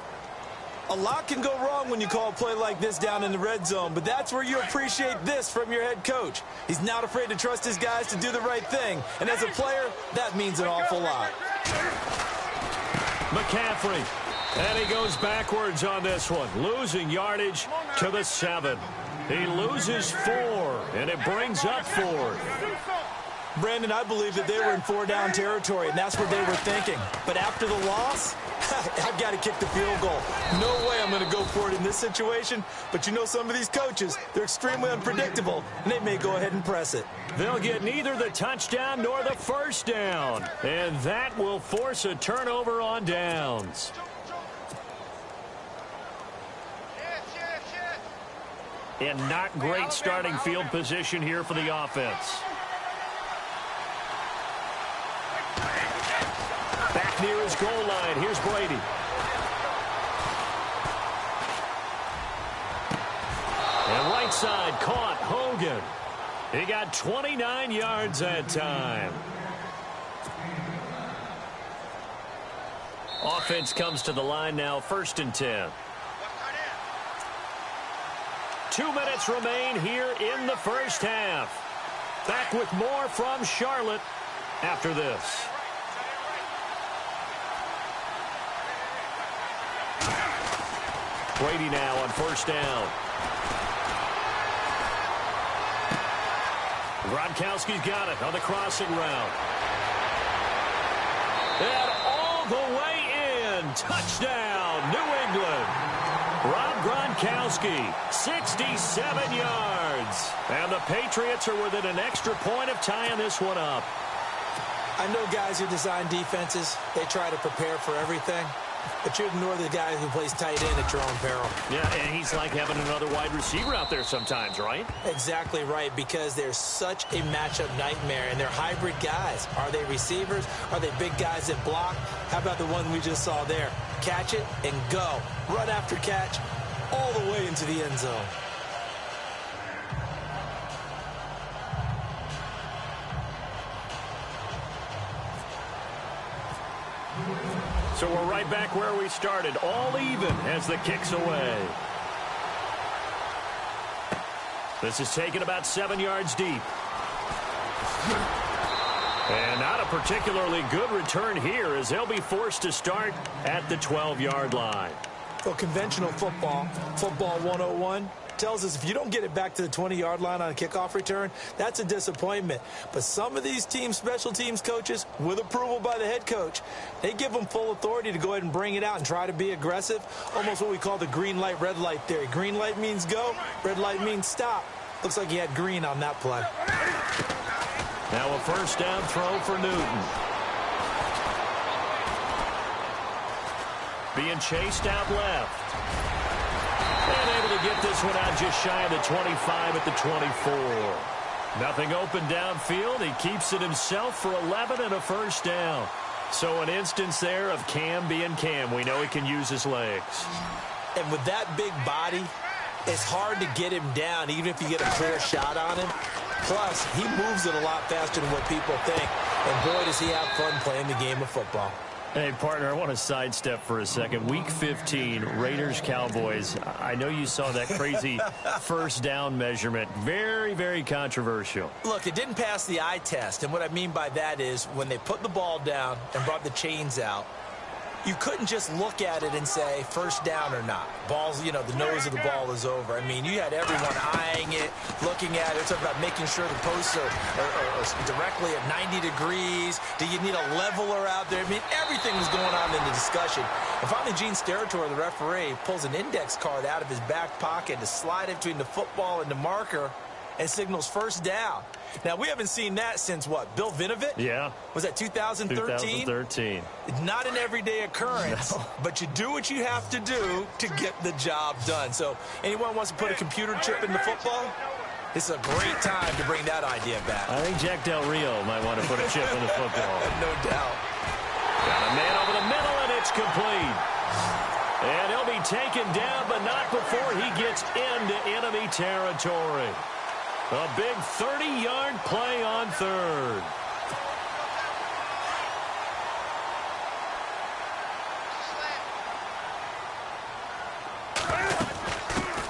A lot can go wrong when you call a play like this down in the red zone, but that's where you appreciate this from your head coach. He's not afraid to trust his guys to do the right thing. And as a player, that means an awful lot. McCaffrey. And he goes backwards on this one, losing yardage to the 7. He loses 4, and it brings up 4. Brandon, I believe that they were in 4-down territory, and that's what they were thinking. But after the loss, I've got to kick the field goal. No way I'm going to go for it in this situation. But you know some of these coaches, they're extremely unpredictable, and they may go ahead and press it. They'll get neither the touchdown nor the 1st down, and that will force a turnover on downs. And not great starting field position here for the offense. Back near his goal line. Here's Brady. And right side caught Hogan. He got 29 yards that time. Offense comes to the line now, 1st and 10. 2 minutes remain here in the 1st half. Back with more from Charlotte after this. Brady now on 1st down. Gronkowski's got it on the crossing route. And all the way in. Touchdown, New England. Rob Gronkowski, 67 yards. And the Patriots are within an extra point of tying this one up. I know guys who design defenses, they try to prepare for everything. But you ignore the guy who plays tight end at your own peril. Yeah, and he's like having another wide receiver out there sometimes, right? Exactly right, because they're such a matchup nightmare, and they're hybrid guys. Are they receivers? Are they big guys that block? How about the one we just saw there? Catch it and go. Run after catch all the way into the end zone. So we're right back where we started, all even as the kick's away. This is taken about 7 yards deep. And not a particularly good return here as they'll be forced to start at the 12-yard line. Well, conventional football 101, tells us if you don't get it back to the 20-yard line on a kickoff return, that's a disappointment. But some of these special teams coaches, with approval by the head coach, they give them full authority to go ahead and bring it out and try to be aggressive, almost what we call the green light, red light theory. Green light means go, red light means stop. Looks like he had green on that play. Now a first down throw for Newton. Being chased out left. And able to get this one out just shy of the 25 at the 24. Nothing open downfield. He keeps it himself for 11 and a first down. So an instance there of Cam being Cam. We know he can use his legs. And with that big body, it's hard to get him down, even if you get a clear shot on him. Plus, he moves it a lot faster than what people think. And boy, does he have fun playing the game of football. Hey, partner, I want to sidestep for a second. Week 15, Raiders-Cowboys. I know you saw that crazy first down measurement. Very, very controversial. Look, it didn't pass the eye test. And what I mean by that is when they put the ball down and brought the chains out, you couldn't just look at it and say first down or not. Ball's, you know, the nose of the ball is over. I mean, you had everyone eyeing it, looking at it. It's about making sure the posts are directly at 90 degrees. Do you need a leveler out there? I mean, everything was going on in the discussion. And finally, Gene Steratore, the referee, pulls an index card out of his back pocket to slide it between the football and the marker and signals first down. Now, we haven't seen that since, what, Bill Vinovich? Yeah. Was that 2013? 2013. Not an everyday occurrence, no. But you do what you have to do to get the job done. So anyone wants to put a computer chip in the football, this is a great time to bring that idea back. I think Jack Del Rio might want to put a chip in the football. No doubt. Got a man over the middle, and it's complete. And he'll be taken down, but not before he gets into enemy territory. A big 30-yard play on third.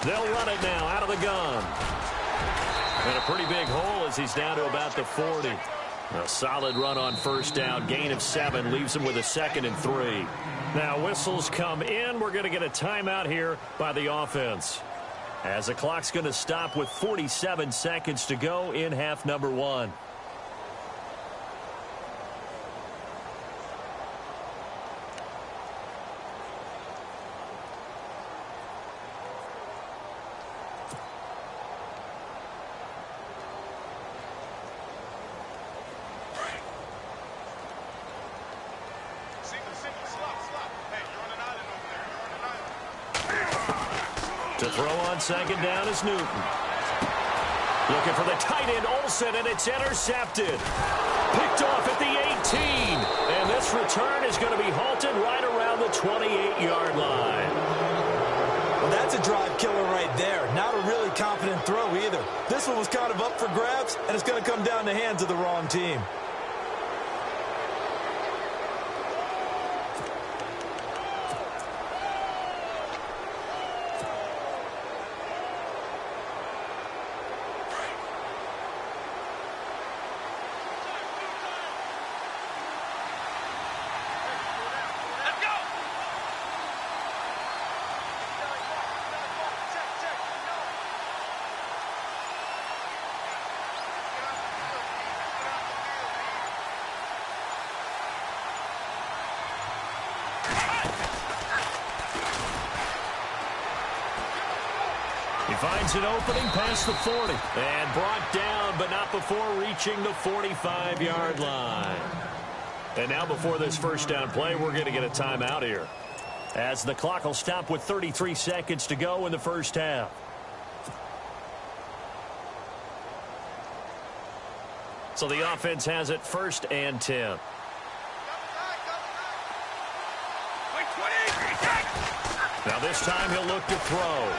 They'll run it now out of the gun. And a pretty big hole as he's down to about the 40. A solid run on first down. Gain of 7 leaves him with a 2nd and 3. Now whistles come in. We're going to get a timeout here by the offense, as the clock's going to stop with 47 seconds to go in half number 1. To throw on second down is Newton. Looking for the tight end, Olsen, and it's intercepted. Picked off at the 18. And this return is going to be halted right around the 28-yard line. Well, that's a drive killer right there. Not a really confident throw either. This one was kind of up for grabs, and it's going to come down the hands of the wrong team. Finds an opening past the 40 and brought down, but not before reaching the 45-yard line. And now before this first down play, we're going to get a timeout here, as the clock will stop with 33 seconds to go in the first half. So the offense has it 1st and 10. Now this time he'll look to throw.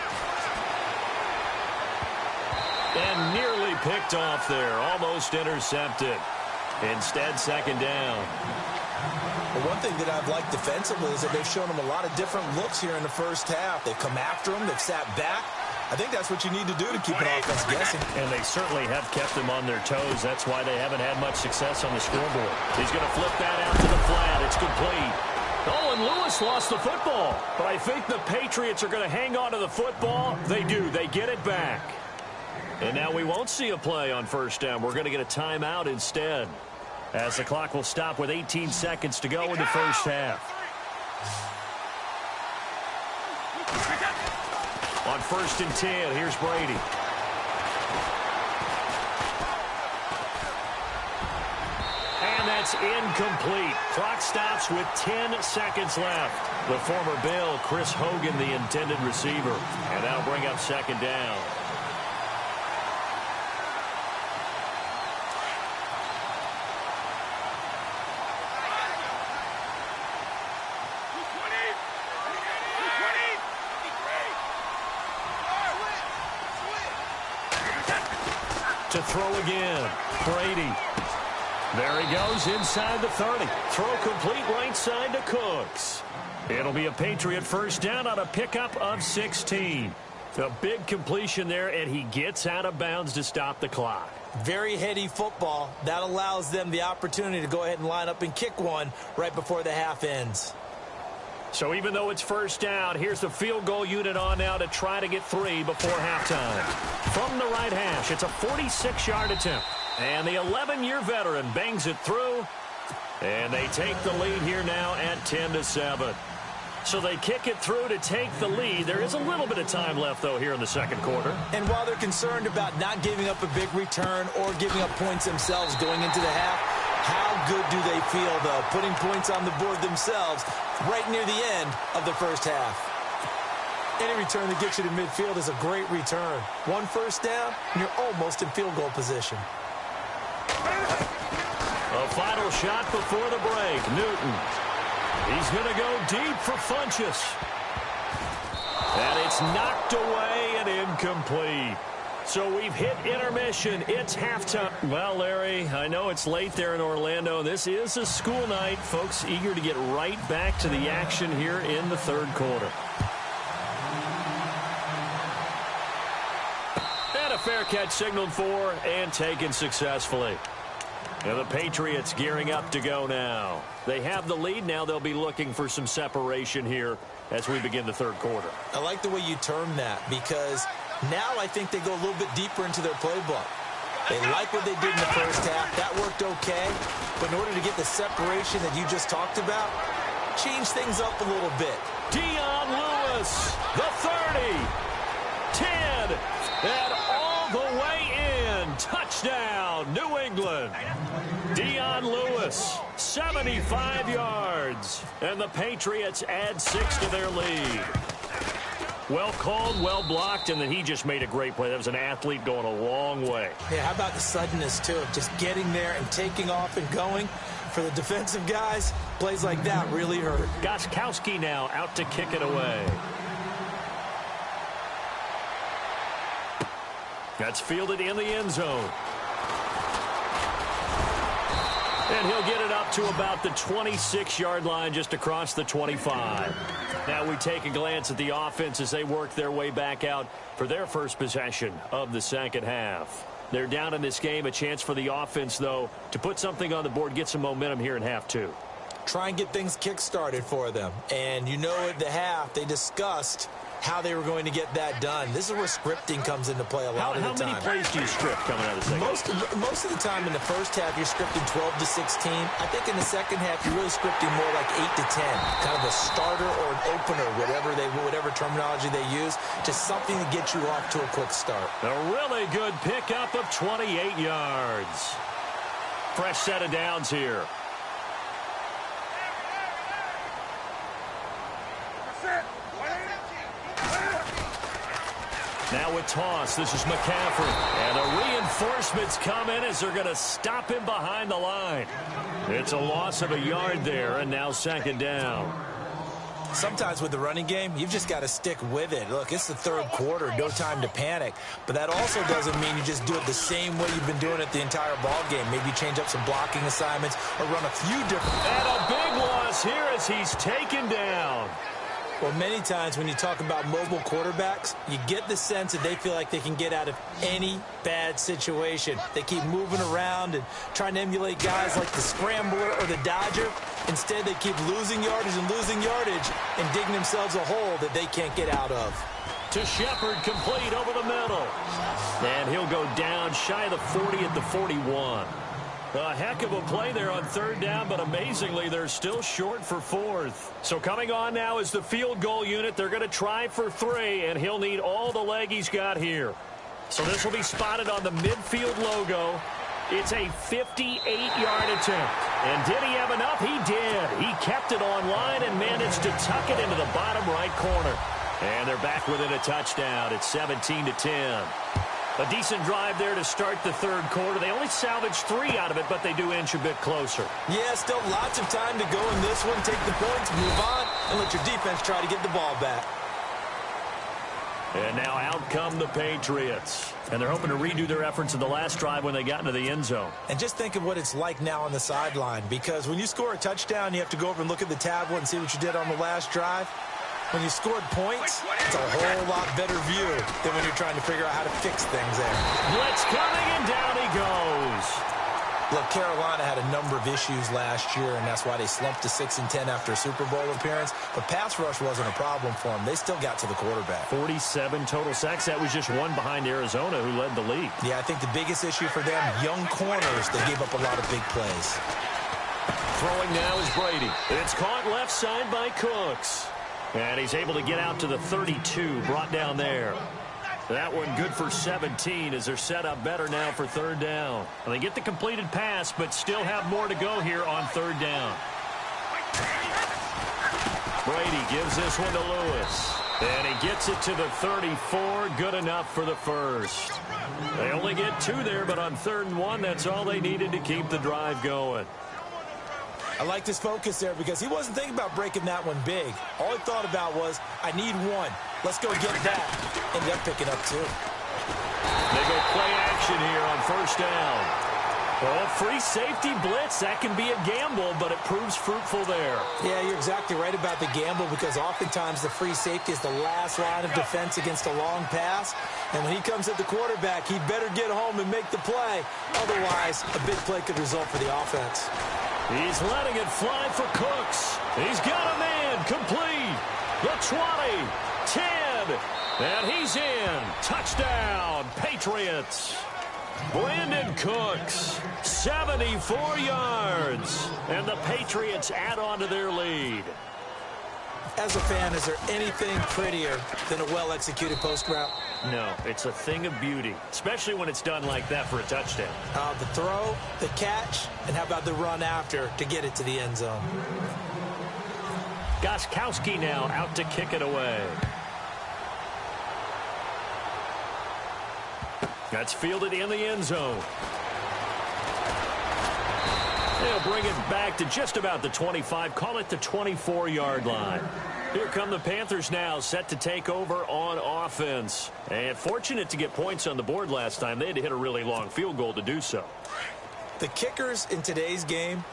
And nearly picked off there. Almost intercepted. Instead, second down. Well, one thing that I've liked defensively is that they've shown them a lot of different looks here in the first half. They've come after them. They've sat back. I think that's what you need to do to keep an offense guessing. And they certainly have kept them on their toes. That's why they haven't had much success on the scoreboard. He's going to flip that out to the flat. It's complete. Oh, and Lewis lost the football. But I think the Patriots are going to hang on to the football. They do. They get it back. And now we won't see a play on first down. We're going to get a timeout instead, as the clock will stop with 18 seconds to go in the first half. On 1st and 10, here's Brady. And that's incomplete. Clock stops with 10 seconds left. The former Bill, Chris Hogan, the intended receiver. And that'll bring up 2nd down. To throw again, Brady. There he goes inside the 30. Throw complete right side to Cooks. It'll be a Patriot first down on a pickup of 16. A big completion there, and he gets out of bounds to stop the clock. Very heady football. That allows them the opportunity to go ahead and line up and kick one right before the half ends. So even though it's first down, here's the field goal unit on now to try to get 3 before halftime. From the right hash, it's a 46-yard attempt. And the 11-year veteran bangs it through. And they take the lead here now at 10-7. So they kick it through to take the lead. There is a little bit of time left, though, here in the second quarter. And while they're concerned about not giving up a big return or giving up points themselves going into the half, how good do they feel, though, putting points on the board themselves right near the end of the first half? Any return that gets you to midfield is a great return. 1 first down, and you're almost in field goal position. A final shot before the break. Newton. He's going to go deep for Funchess. And it's knocked away and incomplete. So we've hit intermission. It's halftime. Well, Larry, I know it's late there in Orlando. This is a school night. Folks eager to get right back to the action here in the third quarter. And a fair catch signaled for and taken successfully. And the Patriots gearing up to go now. They have the lead. Now they'll be looking for some separation here as we begin the third quarter. I like the way you term that, because now I think they go a little bit deeper into their playbook. They like what they did in the first half. That worked okay. But in order to get the separation that you just talked about, change things up a little bit. Dion Lewis, the 30, 10, and all the way in. Touchdown, New England. Dion Lewis, 75 yards. And the Patriots add 6 to their lead. Well called, well blocked, and then he just made a great play. That was an athlete going a long way. Yeah, how about the suddenness, too, of just getting there and taking off and going? For the defensive guys, plays like that really hurt. Gostkowski now out to kick it away. That's fielded in the end zone. And he'll get it up to about the 26-yard line, just across the 25. Now we take a glance at the offense as they work their way back out for their first possession of the second half. They're down in this game. A chance for the offense, though, to put something on the board, get some momentum here in half 2. Try and get things kick-started for them. And you know at the half, they discussed how they were going to get that done. This is where scripting comes into play a lot of the time. How many plays do you script coming out of the second? Most of the time in the first half, you're scripting 12 to 16. I think in the second half, you're really scripting more like 8 to 10. Kind of a starter or an opener, whatever terminology they use. Just something to get you off to a quick start. A really good pickup of 28 yards. Fresh set of downs here. Now with toss, this is McCaffrey. And the reinforcements come in as they're going to stop him behind the line. It's a loss of a yard there, and now second down. Sometimes with the running game, you've just got to stick with it. Look, it's the third quarter, no time to panic. But that also doesn't mean you just do it the same way you've been doing it the entire ball game. Maybe change up some blocking assignments or run a few different. And a big loss here as he's taken down. Well, many times when you talk about mobile quarterbacks, you get the sense that they feel like they can get out of any bad situation. They keep moving around and trying to emulate guys like the Scrambler or the Dodger. Instead, they keep losing yardage and digging themselves a hole that they can't get out of. To Shepard, complete over the middle. And he'll go down shy of the 40 at the 41. A heck of a play there on third down, but amazingly, they're still short for fourth. So coming on now is the field goal unit. They're going to try for 3, and he'll need all the leg he's got here. So this will be spotted on the midfield logo. It's a 58-yard attempt. And did he have enough? He did. He kept it on line and managed to tuck it into the bottom right corner. And they're back within a touchdown. It's 17-10. A decent drive there to start the third quarter. They only salvaged 3 out of it, but they do inch a bit closer. Yeah, still lots of time to go in this one. Take the points, move on, and let your defense try to get the ball back. And now out come the Patriots. And they're hoping to redo their efforts in the last drive when they got into the end zone. And just think of what it's like now on the sideline, because when you score a touchdown, you have to go over and look at the tablet and see what you did on the last drive. When you scored points, it's a whole lot better view than when you're trying to figure out how to fix things there. Blitz coming, and down he goes. Look, Carolina had a number of issues last year, and that's why they slumped to 6-10 after a Super Bowl appearance. But pass rush wasn't a problem for them. They still got to the quarterback. 47 total sacks. That was just one behind Arizona, who led the league. Yeah, I think the biggest issue for them, young corners, they gave up a lot of big plays. Throwing now is Brady. It's caught left side by Cooks. And he's able to get out to the 32, brought down there. That one good for 17 as they're set up better now for third down. And they get the completed pass, but still have more to go here on third down. Brady gives this one to Lewis. And he gets it to the 34, good enough for the first. They only get 2 there, but on 3rd and 1, that's all they needed to keep the drive going. I liked his focus there because he wasn't thinking about breaking that one big. All he thought about was, I need 1. Let's go get that. Ended up picking up 2. They go play action here on first down. Oh, free safety blitz. That can be a gamble, but it proves fruitful there. Yeah, you're exactly right about the gamble because oftentimes the free safety is the last line of defense against a long pass. And when he comes at the quarterback, he better get home and make the play. Otherwise, a big play could result for the offense. He's letting it fly for Cooks. He's got a man complete. The 20, 10, and he's in. Touchdown, Patriots. Brandon Cooks, 74 yards. And the Patriots add on to their lead. As a fan, is there anything prettier than a well-executed post route? No, it's a thing of beauty, especially when it's done like that for a touchdown. The throw, the catch, and how about the run after to get it to the end zone? Gostkowski now out to kick it away. That's fielded in the end zone. They'll bring it back to just about the 25, call it the 24-yard line. Here come the Panthers now, set to take over on offense. And fortunate to get points on the board last time. They had to hit a really long field goal to do so. The kickers in today's game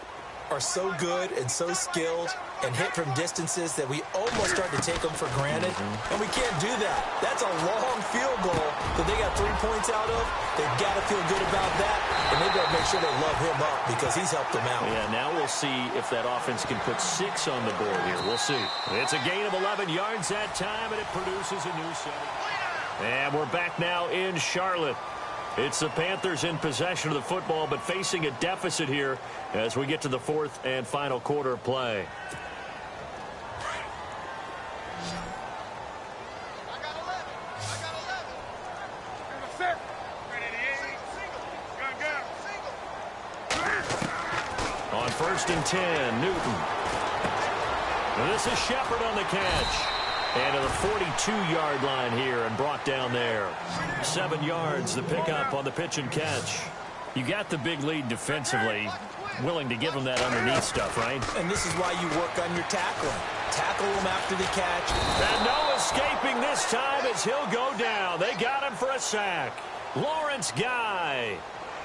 are so good and so skilled and hit from distances that we almost start to take them for granted. And we can't do that. That's a long field goal that they got 3 points out of. They've got to feel good about that, and they better make sure they love him up because he's helped them out. Yeah, now we'll see if that offense can put 6 on the board here. We'll see. It's a gain of 11 yards that time, and it produces a new set. And we're back now in Charlotte. It's the Panthers in possession of the football, but facing a deficit here as we get to the 4th and final quarter of play. On 1st and 10, Newton. And this is Shepard on the catch. And to the 42-yard line here and brought down there. 7 yards, the pickup on the pitch and catch. You got the big lead defensively. Willing to give them that underneath stuff, right? And this is why you work on your tackling. Tackle them after the catch. And no escaping this time as he'll go down. They got him for a sack. Lawrence Guy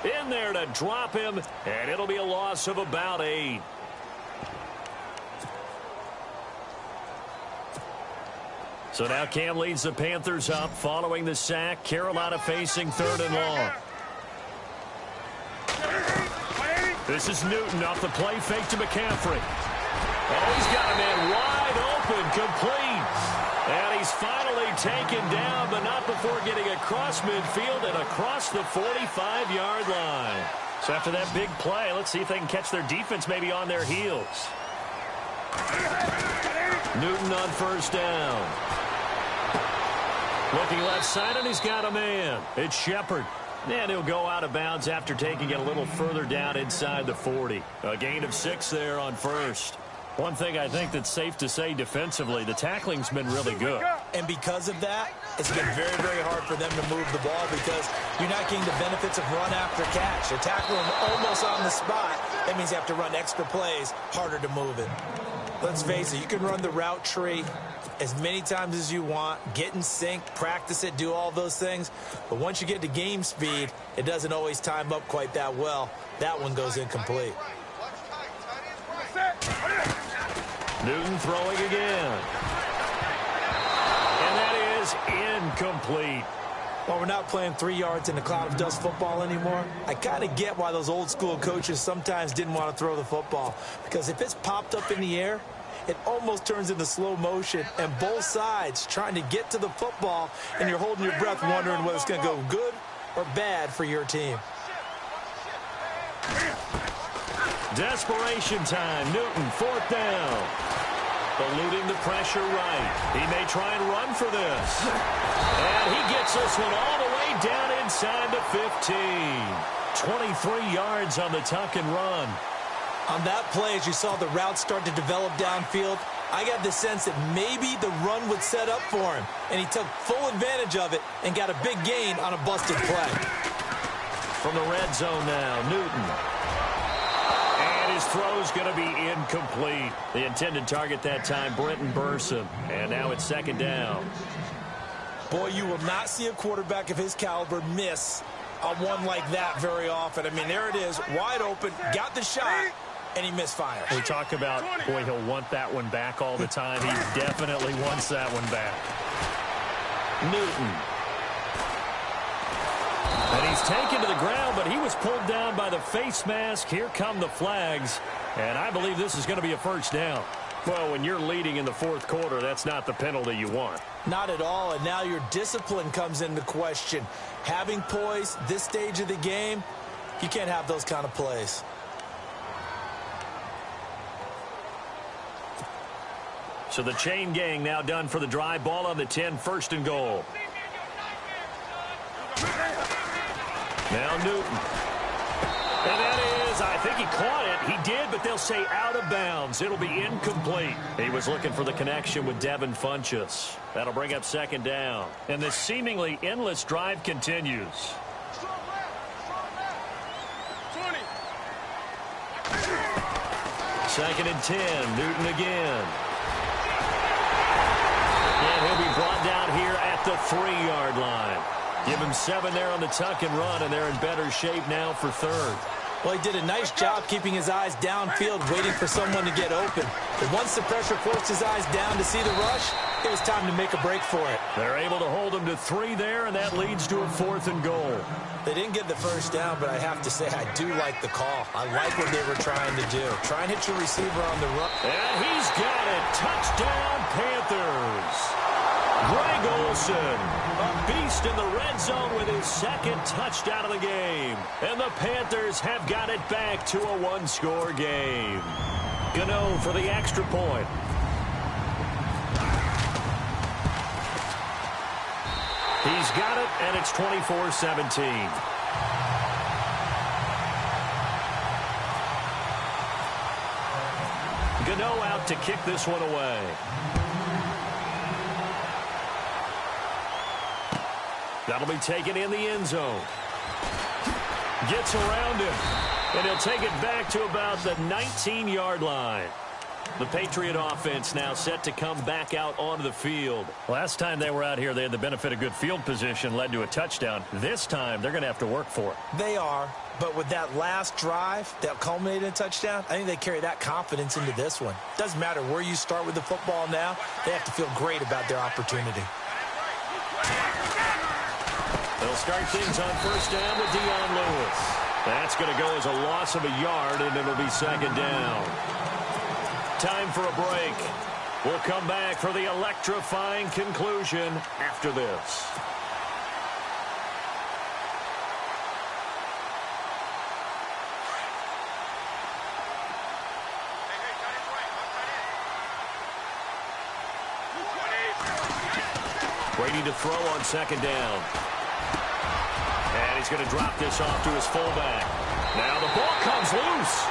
in there to drop him, and it'll be a loss of about 8. So now Cam leads the Panthers up following the sack. Carolina facing 3rd and long. This is Newton off the play fake to McCaffrey. Oh, he's got a man wide open, complete. And he's finally taken down, but not before getting across midfield and across the 45-yard line. So after that big play, let's see if they can catch their defense maybe on their heels. Newton on 1st down. Looking left side, and he's got a man. It's Shepard. And he'll go out of bounds after taking it a little further down inside the 40. A gain of 6 there on 1st. One thing I think that's safe to say defensively, the tackling's been really good. And because of that, it's been very, very hard for them to move the ball because you're not getting the benefits of run after catch. You tackle them almost on the spot. That means you have to run extra plays, harder to move it. Let's face it, you can run the route tree as many times as you want, get in sync, practice it, do all those things. But once you get to game speed, it doesn't always time up quite that well. That one goes incomplete. Newton throwing again. And that is incomplete. Well, we're not playing 3 yards in a cloud of dust football anymore. I kind of get why those old school coaches sometimes didn't want to throw the football. Because if it's popped up in the air, it almost turns into slow motion, and both sides trying to get to the football, and you're holding your breath wondering whether it's going to go good or bad for your team. Desperation time. Newton, 4th down. Eluding the pressure right. He may try and run for this. And he gets this one all the way down inside the 15. 23 yards on the tuck and run. On that play, as you saw the route start to develop downfield, I got the sense that maybe the run would set up for him. And he took full advantage of it and got a big gain on a busted play. From the red zone now, Newton. And his throw's going to be incomplete. The intended target that time, Brenton Burson. And now it's 2nd down. Boy, you will not see a quarterback of his caliber miss on one like that very often. I mean, there it is, wide open, got the shot, and he misfired. We talk about, boy, he'll want that one back all the time. He definitely wants that one back. Newton. And he's taken to the ground, but he was pulled down by the face mask. Here come the flags, and I believe this is going to be a 1st down. Well, when you're leading in the 4th quarter, that's not the penalty you want. Not at all, and now your discipline comes into question. Having poise this stage of the game, you can't have those kind of plays. So the chain gang now done for the drive. Ball on the 10, 1st and goal. Now Newton. And that is, I think he caught it. He did, but they'll say out of bounds. It'll be incomplete. He was looking for the connection with Devin Funchess. That'll bring up 2nd down. And this seemingly endless drive continues. 2nd and 10. Newton again. And he'll be brought down here at the 3-yard line. Give him 7 there on the tuck and run, and they're in better shape now for 3rd. Well, he did a nice job keeping his eyes downfield, waiting for someone to get open. But once the pressure forced his eyes down to see the rush, it was time to make a break for it. They're able to hold him to 3 there, and that leads to a 4th and goal. They didn't get the 1st down, but I have to say I do like the call. I like what they were trying to do. Try and hit your receiver on the run. And he's got it. Touchdown, Panthers. Greg Olsen, a beast in the red zone with his 2nd touchdown of the game. And the Panthers have got it back to a 1-score game. Gano for the extra point. He's got it, and it's 24-17. Gano out to kick this one away. That'll be taken in the end zone. Gets around him. And he'll take it back to about the 19-yard line. The Patriot offense now set to come back out onto the field. Last time they were out here, they had the benefit of good field position, led to a touchdown. This time, they're going to have to work for it. They are, but with that last drive that culminated in a touchdown, I think they carry that confidence into this one. Doesn't matter where you start with the football now, they have to feel great about their opportunity. They'll start things on first down with Dion Lewis. That's going to go as a loss of a yard, and it'll be second down. Time for a break. We'll come back for the electrifying conclusion after this. Brady to throw on second down. And he's going to drop this off to his fullback. Now the ball comes loose.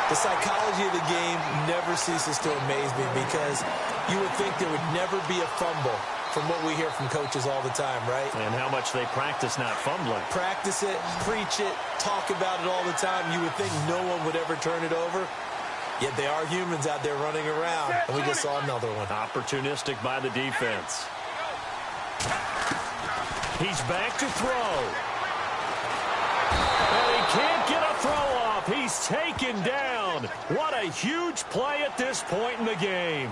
The psychology of the game never ceases to amaze me because you would think there would never be a fumble from what we hear from coaches all the time, right? And how much they practice not fumbling. Practice it, preach it, talk about it all the time. You would think no one would ever turn it over. Yet they are humans out there running around, and we just saw another one. Opportunistic by the defense. He's back to throw. And he can't get a throw off. He's taken down. What a huge play at this point in the game.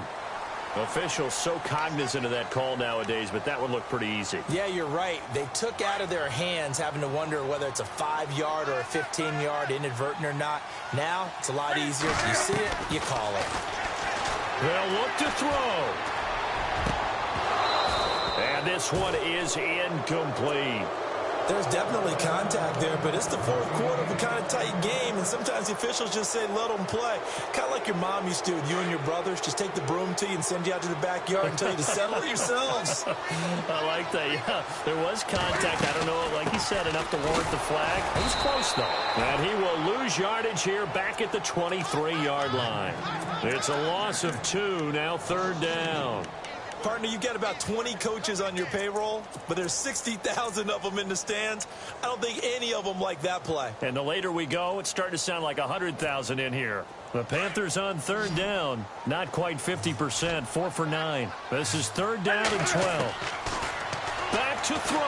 Officials so cognizant of that call nowadays, but that would look pretty easy. Yeah, you're right. They took out of their hands having to wonder whether it's a 5-yard or a 15-yard inadvertent or not. Now, it's a lot easier. You see it, you call it. They'll look to throw. And this one is incomplete. There's definitely contact there, but it's the fourth quarter of a kind of tight game, and sometimes the officials just say, let them play. Kind of like your mom used to with you and your brothers. Just take the broom to you and send you out to the backyard and tell you to settle yourselves. I like that, yeah. There was contact. I don't know, like he said, enough to warrant the flag. It was close, though. And he will lose yardage here back at the 23-yard line. It's a loss of 2, now third down. Partner, you've got about 20 coaches on your payroll, but there's 60,000 of them in the stands. I don't think any of them like that play. And the later we go, it's starting to sound like 100,000 in here. The Panthers on third down. Not quite 50%, 4 for 9. This is third down and 12. Back to throw.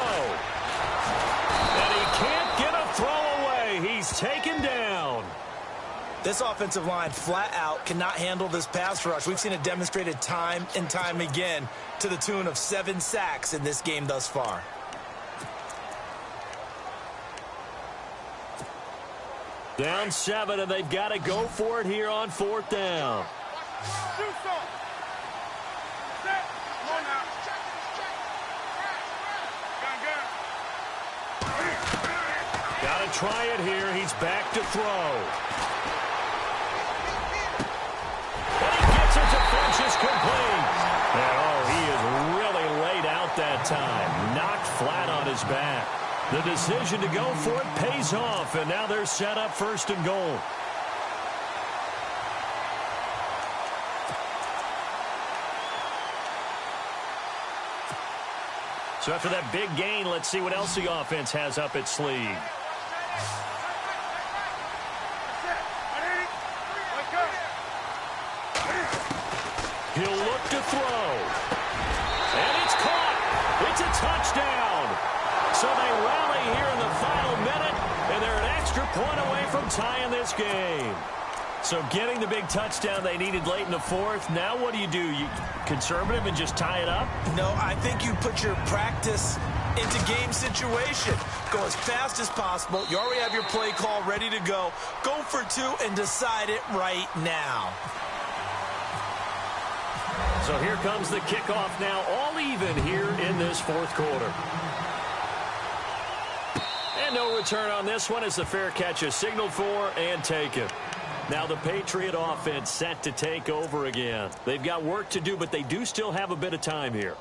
And he can't get a throw away. He's taken down. This offensive line flat out cannot handle this pass rush. We've seen it demonstrated time and time again to the tune of 7 sacks in this game thus far. Down 7, and they've got to go for it here on fourth down. Got to try it here. He's back to throw. Is complete. And he is really laid out that time. Knocked flat on his back. The decision to go for it pays off, and now they're set up first and goal. So after that big gain, let's see what else the offense has up its sleeve. He'll look to throw. And it's caught. It's a touchdown. So they rally here in the final minute, and they're an extra point away from tying this game. So getting the big touchdown they needed late in the fourth. Now what do? You conservative and just tie it up? No, I think you put your practice into game situation. Go as fast as possible. You already have your play call ready to go. Go for 2 and decide it right now. So here comes the kickoff now, all even here in this fourth quarter. And no return on this one as the fair catch is signaled for and taken. Now the Patriot offense set to take over again. They've got work to do, but they do still have a bit of time here.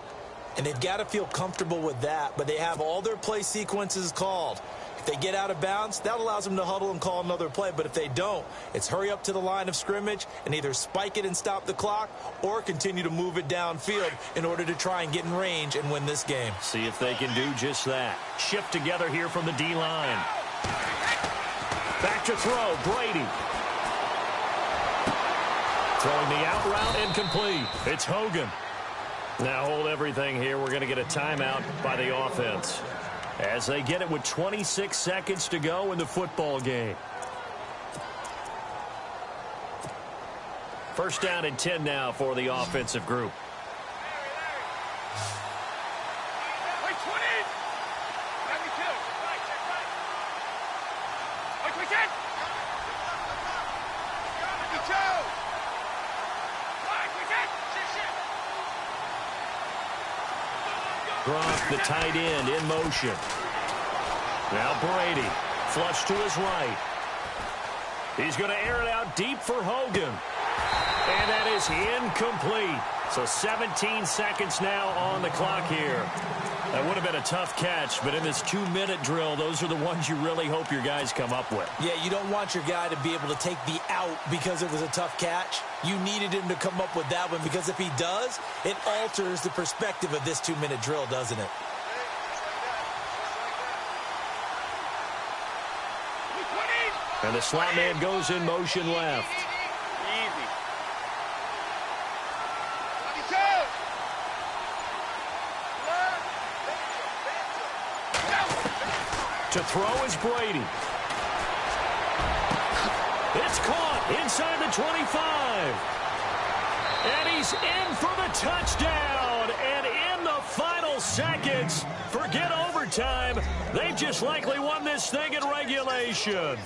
And they've got to feel comfortable with that, but they have all their play sequences called. If they get out of bounds, that allows them to huddle and call another play. But if they don't, it's hurry up to the line of scrimmage and either spike it and stop the clock or continue to move it downfield in order to try and get in range and win this game. See if they can do just that. Shift together here from the D-line. Back to throw, Brady. Throwing the out route incomplete. It's Hogan. Now hold everything here. We're going to get a timeout by the offense as they get it with 26 seconds to go in the football game. First down and 10 now for the offensive group. Wait, 20. 92. Wait, 10. 92. Gronk, the tight end, in motion. Now Brady, flush to his right. He's going to air it out deep for Hogan. And that is incomplete. So 17 seconds now on the clock here. That would have been a tough catch, but in this 2-minute drill, those are the ones you really hope your guys come up with. Yeah, you don't want your guy to be able to take the out because it was a tough catch. You needed him to come up with that one because if he does, it alters the perspective of this 2-minute drill, doesn't it? And the slot man goes in motion left. Easy. 22. To throw is Brady. It's caught inside the 25. And he's in for the touchdown. And in the final seconds, forget overtime. They've just likely won this thing in regulation.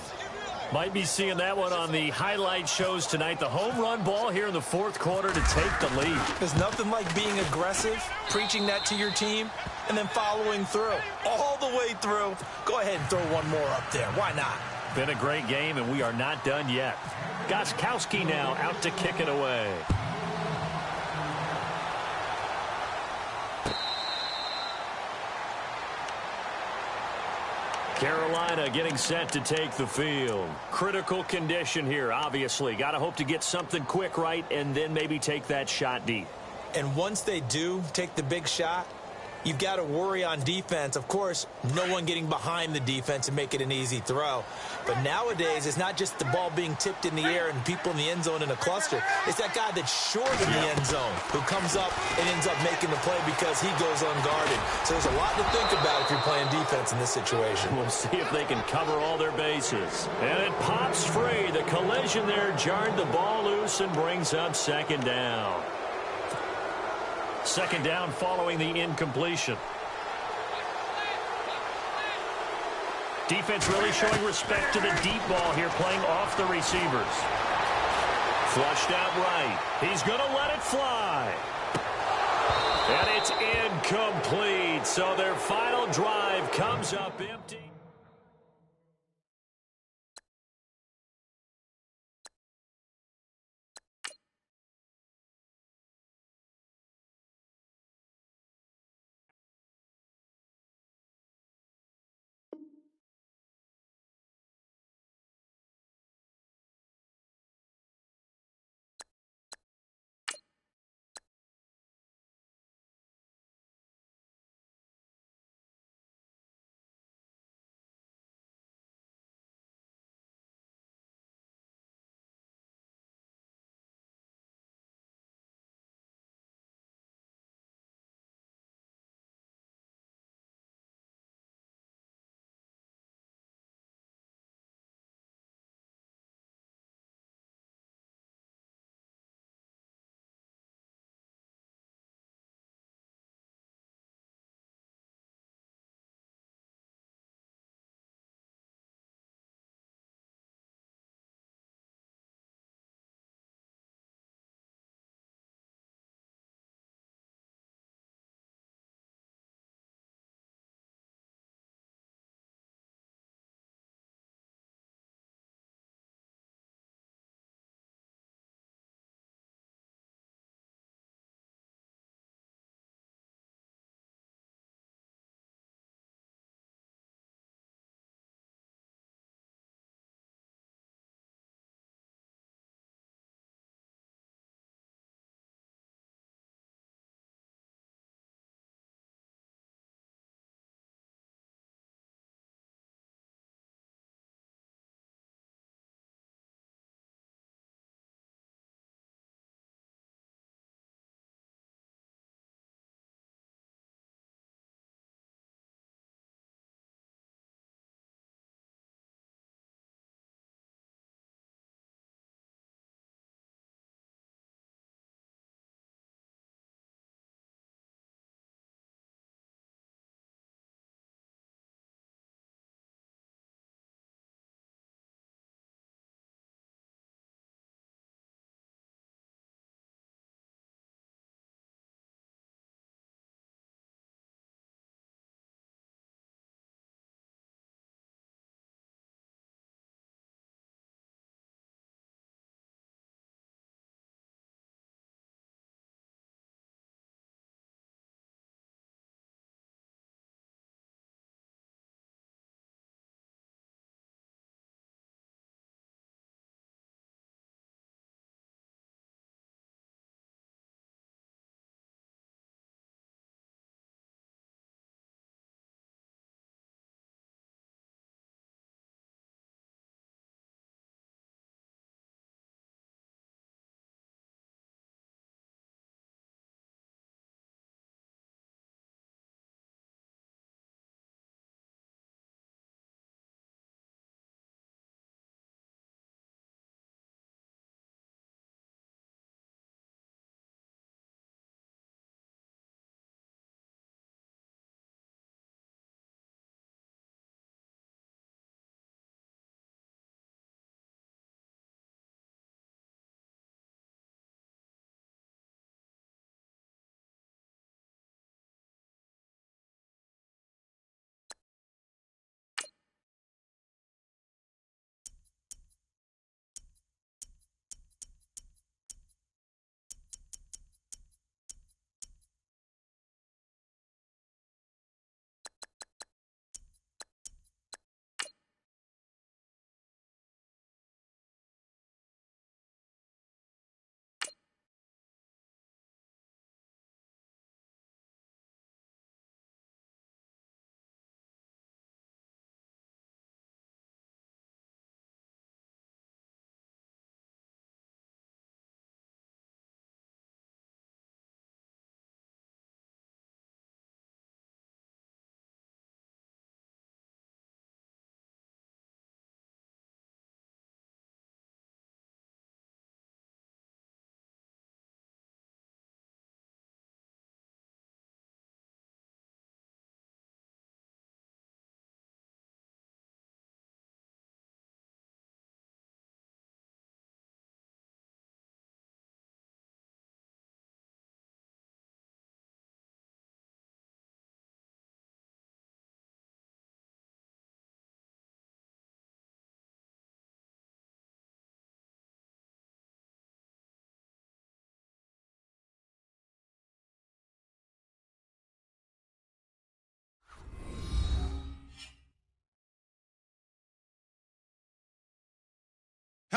Might be seeing that one on the highlight shows tonight. The home run ball here in the fourth quarter to take the lead. There's nothing like being aggressive, preaching that to your team, and then following through. All the way through. Go ahead and throw one more up there. Why not? Been a great game, and we are not done yet. Gostkowski now out to kick it away. Carolina getting set to take the field. Critical condition here, obviously. Got to hope to get something quick right and then maybe take that shot deep. And once they do take the big shot, you've got to worry on defense. Of course, no one getting behind the defense and make it an easy throw. But nowadays, it's not just the ball being tipped in the air and people in the end zone in a cluster. It's that guy that's short in the end zone who comes up and ends up making the play because he goes unguarded. So there's a lot to think about if you're playing defense in this situation. We'll see if they can cover all their bases. And it pops free. The collision there jarred the ball loose and brings up second down. Second down following the incompletion. Defense really showing respect to the deep ball here, playing off the receivers. Flushed out right. He's going to let it fly. And it's incomplete. So their final drive comes up empty.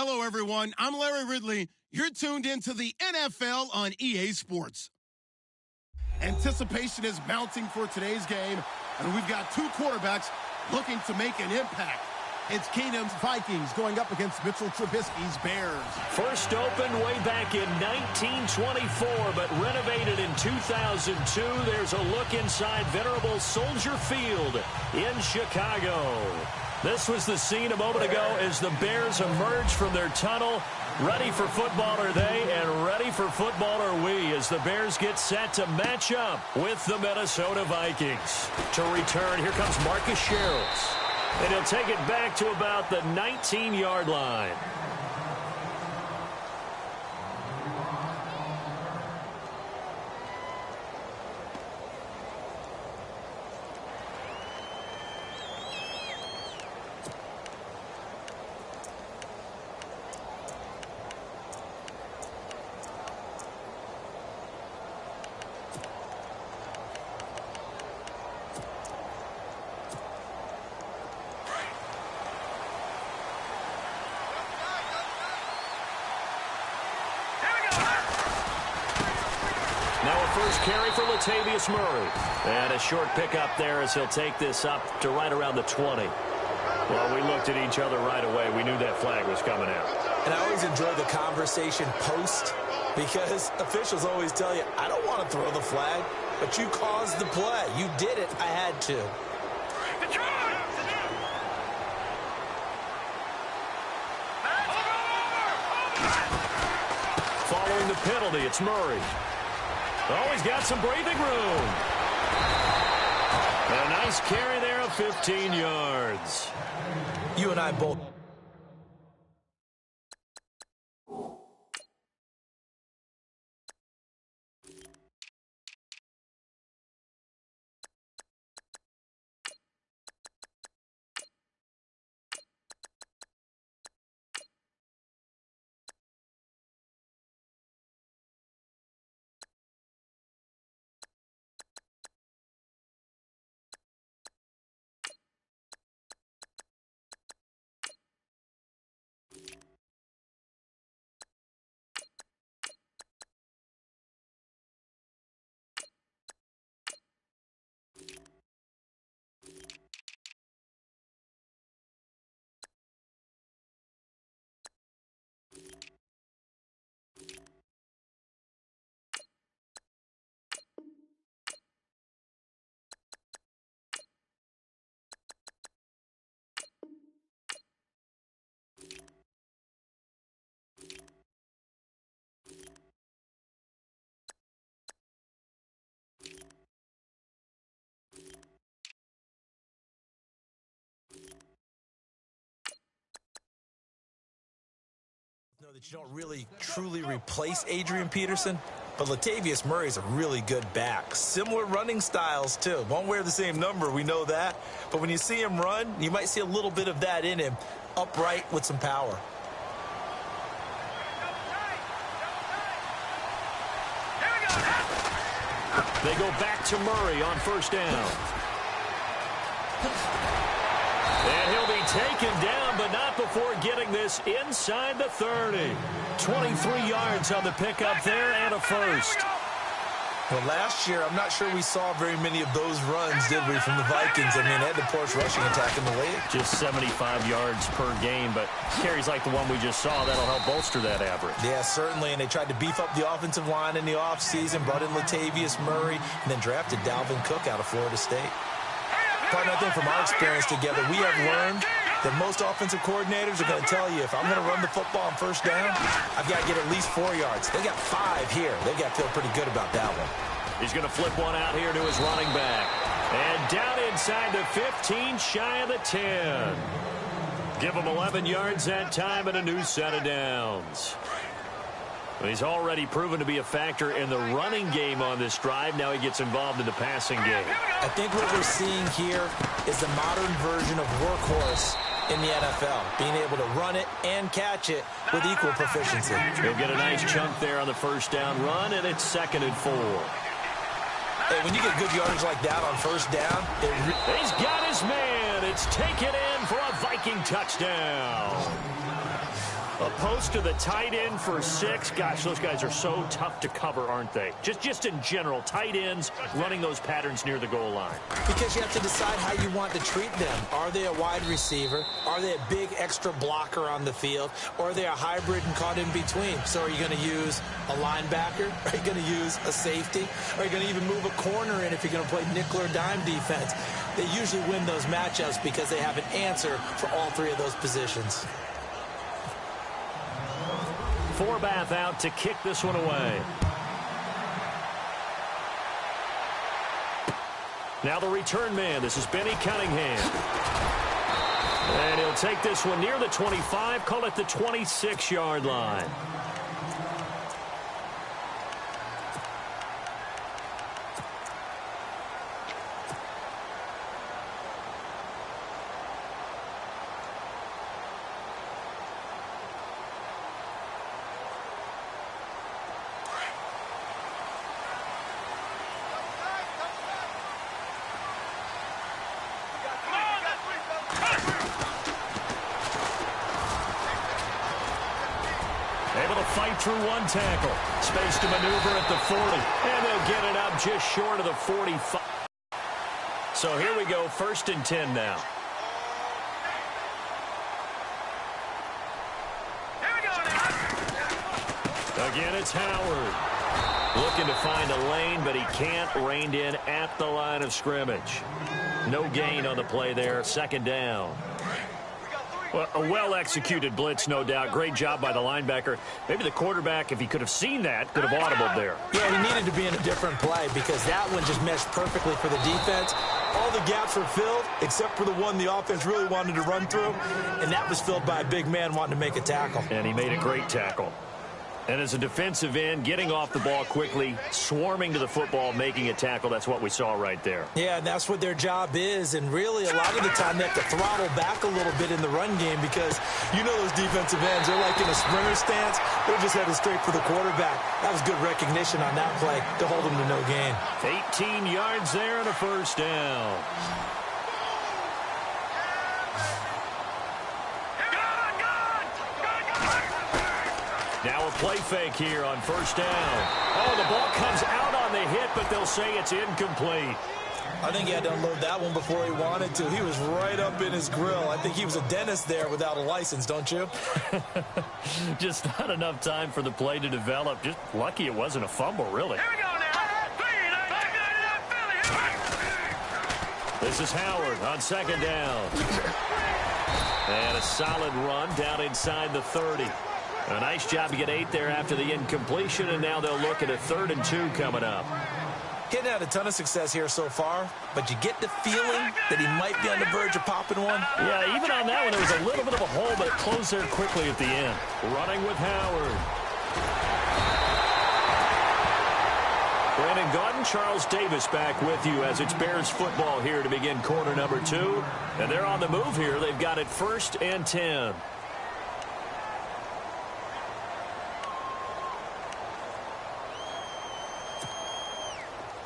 Hello, everyone. I'm Larry Ridley. You're tuned into the NFL on EA Sports. Anticipation is mounting for today's game, and we've got two quarterbacks looking to make an impact. It's Keenum's Vikings going up against Mitchell Trubisky's Bears. First opened way back in 1924, but renovated in 2002. There's a look inside venerable Soldier Field in Chicago. This was the scene a moment ago as the Bears emerged from their tunnel. Ready for football are they, and ready for football are we, as the Bears get set to match up with the Minnesota Vikings. To return, here comes Marcus Sherrills. And he'll take it back to about the 19-yard line. First carry for Latavius Murray. And a short pickup there as he'll take this up to right around the 20. Well, we looked at each other right away. We knew that flag was coming out. And I always enjoy the conversation post, because officials always tell you, I don't want to throw the flag, but you caused the play. You did it. I had to. Following the penalty, it's Murray. Oh, he's got some breathing room. A nice carry there of 15 yards. You and I both. Know that you don't really truly replace Adrian Peterson, but Latavius Murray is a really good back. Similar running styles too. Won't wear the same number, we know that. But when you see him run, you might see a little bit of that in him, upright with some power. They go back to Murray on first down. And he'll be taken down, but not before getting this inside the 30. 23 yards on the pickup there and a first. Well, last year, I'm not sure we saw very many of those runs, did we, from the Vikings? I mean, they had the poorest rushing attack in the league. Just 75 yards per game, but carries like the one we just saw, that'll help bolster that average. Yeah, certainly, and they tried to beef up the offensive line in the offseason, brought in Latavius Murray, and then drafted Dalvin Cook out of Florida State. Partner, I think from our experience together, we have learned that most offensive coordinators are going to tell you, if I'm going to run the football on first down, I've got to get at least 4 yards. They got 5 here. They've got to feel pretty good about that one. He's going to flip one out here to his running back. And down inside the 15, shy of the 10. Give him 11 yards that time and a new set of downs. He's already proven to be a factor in the running game on this drive. Now he gets involved in the passing game. I think what we're seeing here is the modern version of workhorse in the NFL, being able to run it and catch it with equal proficiency. He'll get a nice chunk there on the first down run, and it's 2nd and 4. Hey, when you get good yardage like that on first down, he's got his man. It's taken in for a Viking touchdown. A post to the tight end for 6. Gosh, those guys are so tough to cover, aren't they? Just in general, tight ends running those patterns near the goal line. Because you have to decide how you want to treat them. Are they a wide receiver? Are they a big extra blocker on the field? Or are they a hybrid and caught in between? So are you going to use a linebacker? Are you going to use a safety? Are you going to even move a corner in if you're going to play nickel or dime defense? They usually win those matchups because they have an answer for all 3 of those positions. Forbath out to kick this one away. Now the return man. This is Benny Cunningham. And he'll take this one near the 25, call it the 26-yard line. Through one tackle. Space to maneuver at the 40. And they'll get it up just short of the 45. So here we go, 1st and 10 now. Again, it's Howard. Looking to find a lane, but he can't. Reined in at the line of scrimmage. No gain on the play there. 2nd down. Well, a well-executed blitz, no doubt. Great job by the linebacker. Maybe the quarterback, if he could have seen that, could have audibled there. Yeah, he needed to be in a different play because that one just meshed perfectly for the defense. All the gaps were filled except for the one the offense really wanted to run through, and that was filled by a big man wanting to make a tackle. And he made a great tackle. And as a defensive end, getting off the ball quickly, swarming to the football, making a tackle, that's what we saw right there. Yeah, and that's what their job is. And really, a lot of the time, they have to throttle back a little bit in the run game because you know those defensive ends, they're like in a sprinter stance. They're just headed straight for the quarterback. That was good recognition on that play to hold them to no gain. 18 yards there and a 1st down. Now a play fake here on 1st down. Oh, the ball comes out on the hit, but they'll say it's incomplete. I think he had to unload that one before he wanted to. He was right up in his grill. I think he was a dentist there without a license, don't you? Just not enough time for the play to develop. Just lucky it wasn't a fumble, really. Here we go now. This is Howard on 2nd down. And a solid run down inside the 30. A nice job to get 8 there after the incompletion, and now they'll look at a 3rd and 2 coming up. Getting had a ton of success here so far, but you get the feeling that he might be on the verge of popping one. Yeah, even on that one, there was a little bit of a hole, but it closed there quickly at the end. Running with Howard. Brandon Gaudin, Charles Davis back with you as it's Bears football here to begin quarter number 2. And they're on the move here. They've got it 1st and 10.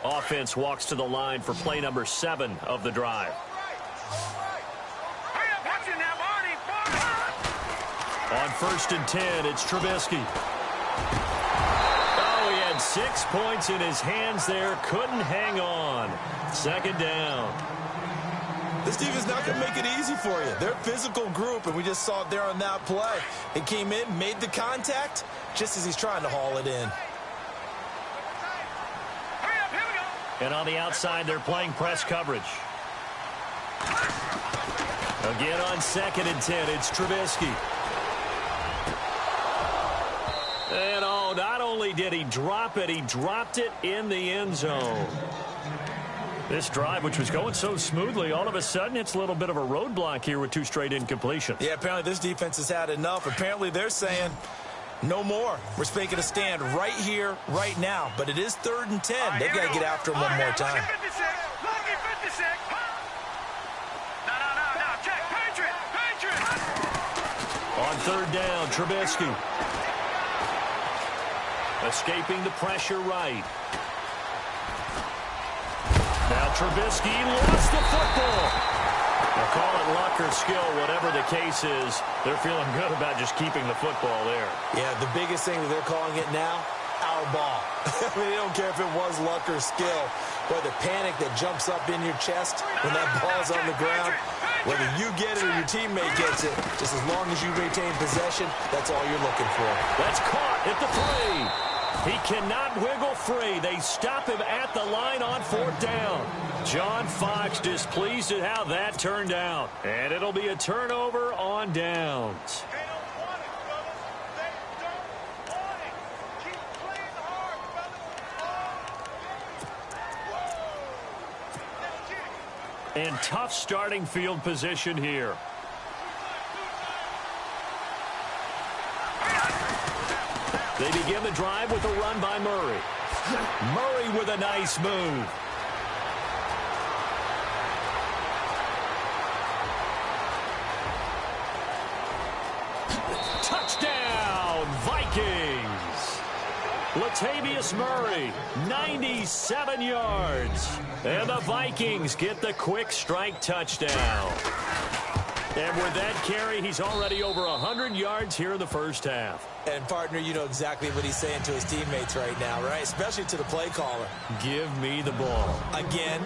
Offense walks to the line for play number 7 of the drive. On 1st and 10, it's Trubisky. Oh, he had 6 points in his hands there. Couldn't hang on. 2nd down. This team is not going to make it easy for you. They're a physical group, and we just saw it there on that play. It came in, made the contact, just as he's trying to haul it in. And on the outside, they're playing press coverage. Again on 2nd and 10, it's Trubisky. And oh, not only did he drop it, he dropped it in the end zone. This drive, which was going so smoothly, all of a sudden it's a little bit of a roadblock here with 2 straight incompletions. Yeah, apparently this defense has had enough. Apparently they're saying no more. We're making a stand right here, right now. But it is 3rd and 10. They've got to get after him one more time. On 3rd down, Trubisky. Escaping the pressure right. Now Trubisky lost the football. Well, call it luck or skill, whatever the case is, they're feeling good about just keeping the football there. Yeah, the biggest thing that they're calling it now, our ball. I mean, they don't care if it was luck or skill. But the panic that jumps up in your chest when that ball's on the ground, whether you get it or your teammate gets it, just as long as you retain possession, that's all you're looking for. That's caught at the 3. He cannot wiggle free. They stop him at the line on 4th down. John Fox displeased at how that turned out. And it'll be a turnover on downs. They don't want it, fellas. They don't want it. Keep playing hard, fellas. And tough starting field position here. They begin the drive with a run by Murray. Murray with a nice move. Touchdown, Vikings. Latavius Murray, 97 yards. And the Vikings get the quick strike touchdown. And with that carry, he's already over 100 yards here in the first half. And, partner, you know exactly what he's saying to his teammates right now, right? Especially to the play caller. Give me the ball. Again,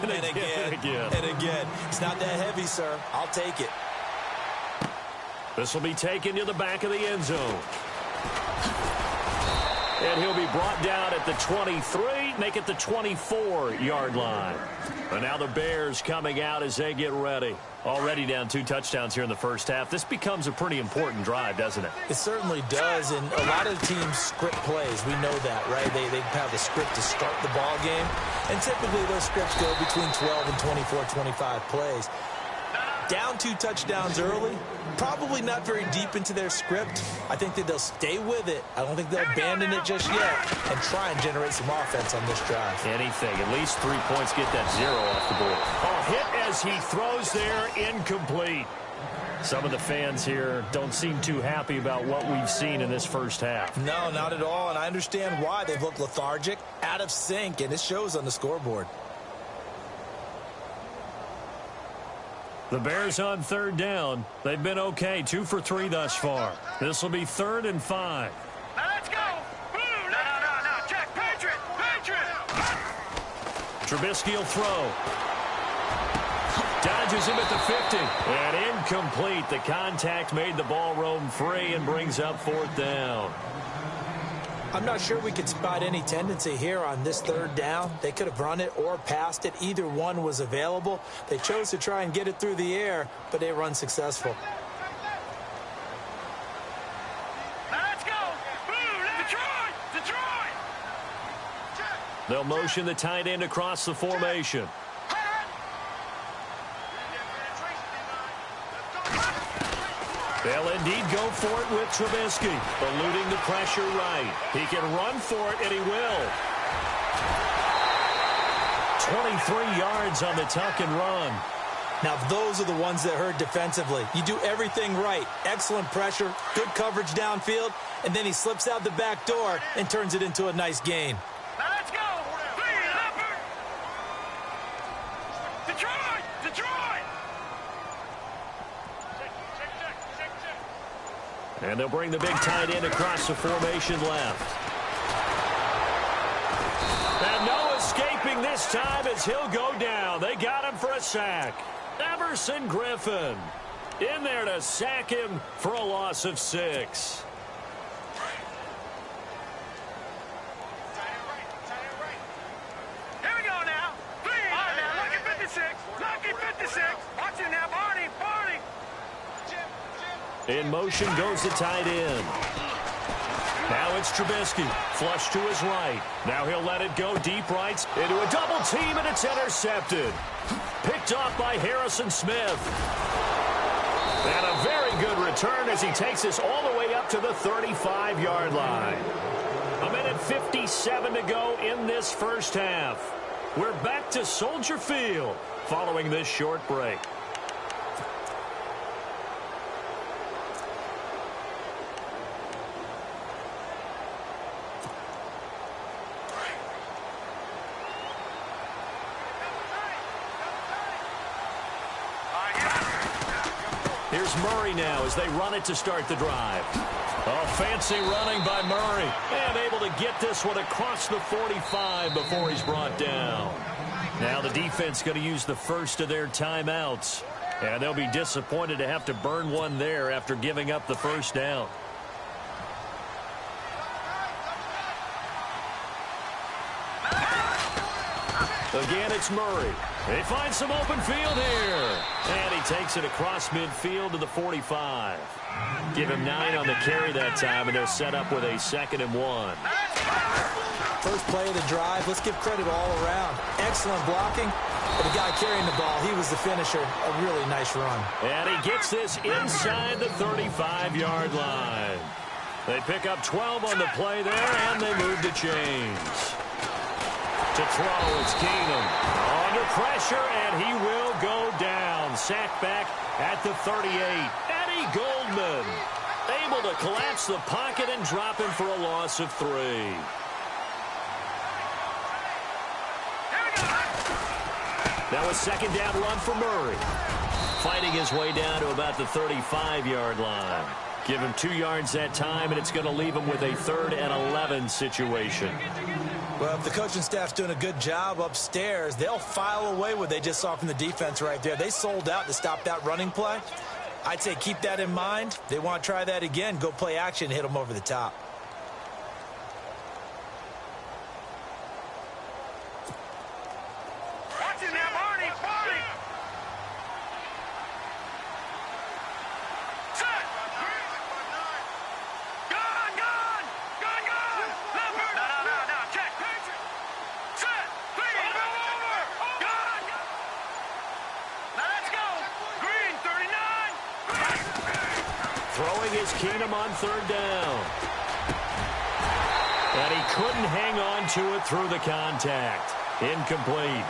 and again, and again. It's not that heavy, sir. I'll take it. This will be taken to the back of the end zone. And he'll be brought down at the 23, make it the 24-yard line. And now the Bears coming out as they get ready. Already down 2 touchdowns here in the first half. This becomes a pretty important drive, doesn't it? It certainly does, and a lot of teams script plays. We know that, right? They have a script to start the ball game, and typically those scripts go between 12 and 24, 25 plays. Down 2 touchdowns early, probably not very deep into their script. I think that they'll stay with it. I don't think they'll abandon it just yet and try and generate some offense on this drive. Anything. At least 3 points, get that 0 off the board. A hit as he throws there, incomplete. Some of the fans here don't seem too happy about what we've seen in this first half. No, not at all, and I understand why. They've looked lethargic, out of sync, and it shows on the scoreboard. The Bears on 3rd down. They've been okay, 2 for 3 thus far. This will be 3rd and 5. Now let's go. No. Jack, Patriot. Trubisky will throw. Dodges him at the 50. And incomplete. The contact made the ball roam free and brings up 4th down. I'm not sure we could spot any tendency here on this 3rd down. They could have run it or passed it. Either one was available. They chose to try and get it through the air, but they were unsuccessful. Let's go. Detroit. They'll motion the tight end across the formation. They'll indeed go for it with Trubisky, eluding the pressure right. He can run for it, and he will. 23 yards on the tuck and run. Now, those are the ones that hurt defensively. You do everything right. Excellent pressure, good coverage downfield, and then he slips out the back door and turns it into a nice gain. Now let's go. Detroit. And they'll bring the big tight end across the formation left. And no escaping this time as he'll go down. They got him for a sack. Everson Griffin in there to sack him for a loss of 6. Here we go now. All right, now, look at 56. Watch it now, Barney. In motion goes the tight end. Now it's Trubisky. Flush to his right. Now he'll let it go deep right into a double team, and it's intercepted. Picked off by Harrison Smith. And a very good return as he takes us all the way up to the 35-yard line. 1:57 to go in this first half. We're back to Soldier Field following this short break. here's Murray now as they run it to start the drive. Oh, fancy running by Murray. And able to get this one across the 45 before he's brought down. Now the defense going to use the first of their timeouts. And they'll be disappointed to have to burn one there after giving up the first down. Again, it's Murray. They find some open field here. And he takes it across midfield to the 45. Give him 9 on the carry that time, and they're set up with a 2nd and 1. First play of the drive. Let's give credit all around. Excellent blocking. But the guy carrying the ball, he was the finisher. A really nice run. And he gets this inside the 35-yard line. They pick up 12 on the play there, and they move the chains. To throw, it's Keenum. Under pressure, and he will go down. Sacked back at the 38. Eddie Goldman able to collapse the pocket and drop him for a loss of 3. Now a 2nd down run for Murray. Fighting his way down to about the 35-yard line. Give him 2 yards that time, and it's going to leave him with a 3rd and 11 situation. Well, if the coaching staff's doing a good job upstairs, they'll file away what they just saw from the defense right there. They sold out to stop that running play. I'd say keep that in mind. They want to try that again. Go play action, hit them over the top. Throwing is Keenum on 3rd down. And he couldn't hang on to it through the contact. Incomplete.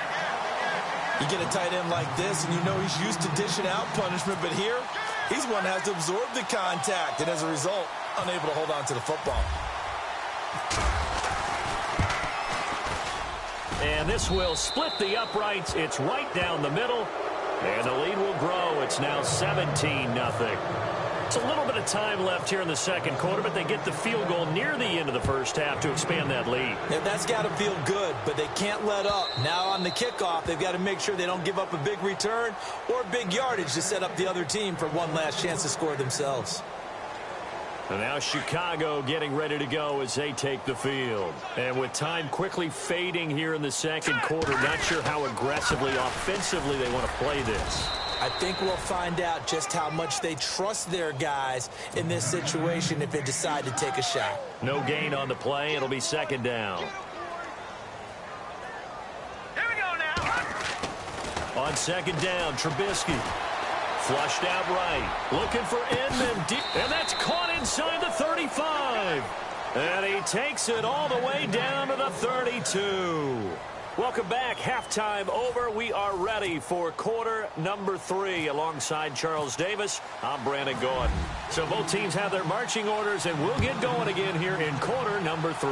You get a tight end like this, and you know he's used to dishing out punishment, but here, he's one that has to absorb the contact, and as a result, unable to hold on to the football. And this will split the uprights. It's right down the middle, and the lead will grow. It's now 17-0. It's a little bit of time left here in the 2nd quarter, but they get the field goal near the end of the 1st half to expand that lead. And that's got to feel good, but they can't let up. Now on the kickoff, they've got to make sure they don't give up a big return or big yardage to set up the other team for one last chance to score themselves. And now Chicago getting ready to go as they take the field. And with time quickly fading here in the 2nd quarter, not sure how aggressively, offensively they want to play this. I think we'll find out just how much they trust their guys in this situation if they decide to take a shot. No gain on the play. It'll be 2nd down. Here we go now. On 2nd down, Trubisky. Flushed out right. Looking for Inman deep. And that's caught inside the 35. And he takes it all the way down to the 32. Welcome back. Halftime over. We are ready for quarter number 3. Alongside Charles Davis, I'm Brandon Gordon. So both teams have their marching orders, and we'll get going again here in quarter number 3.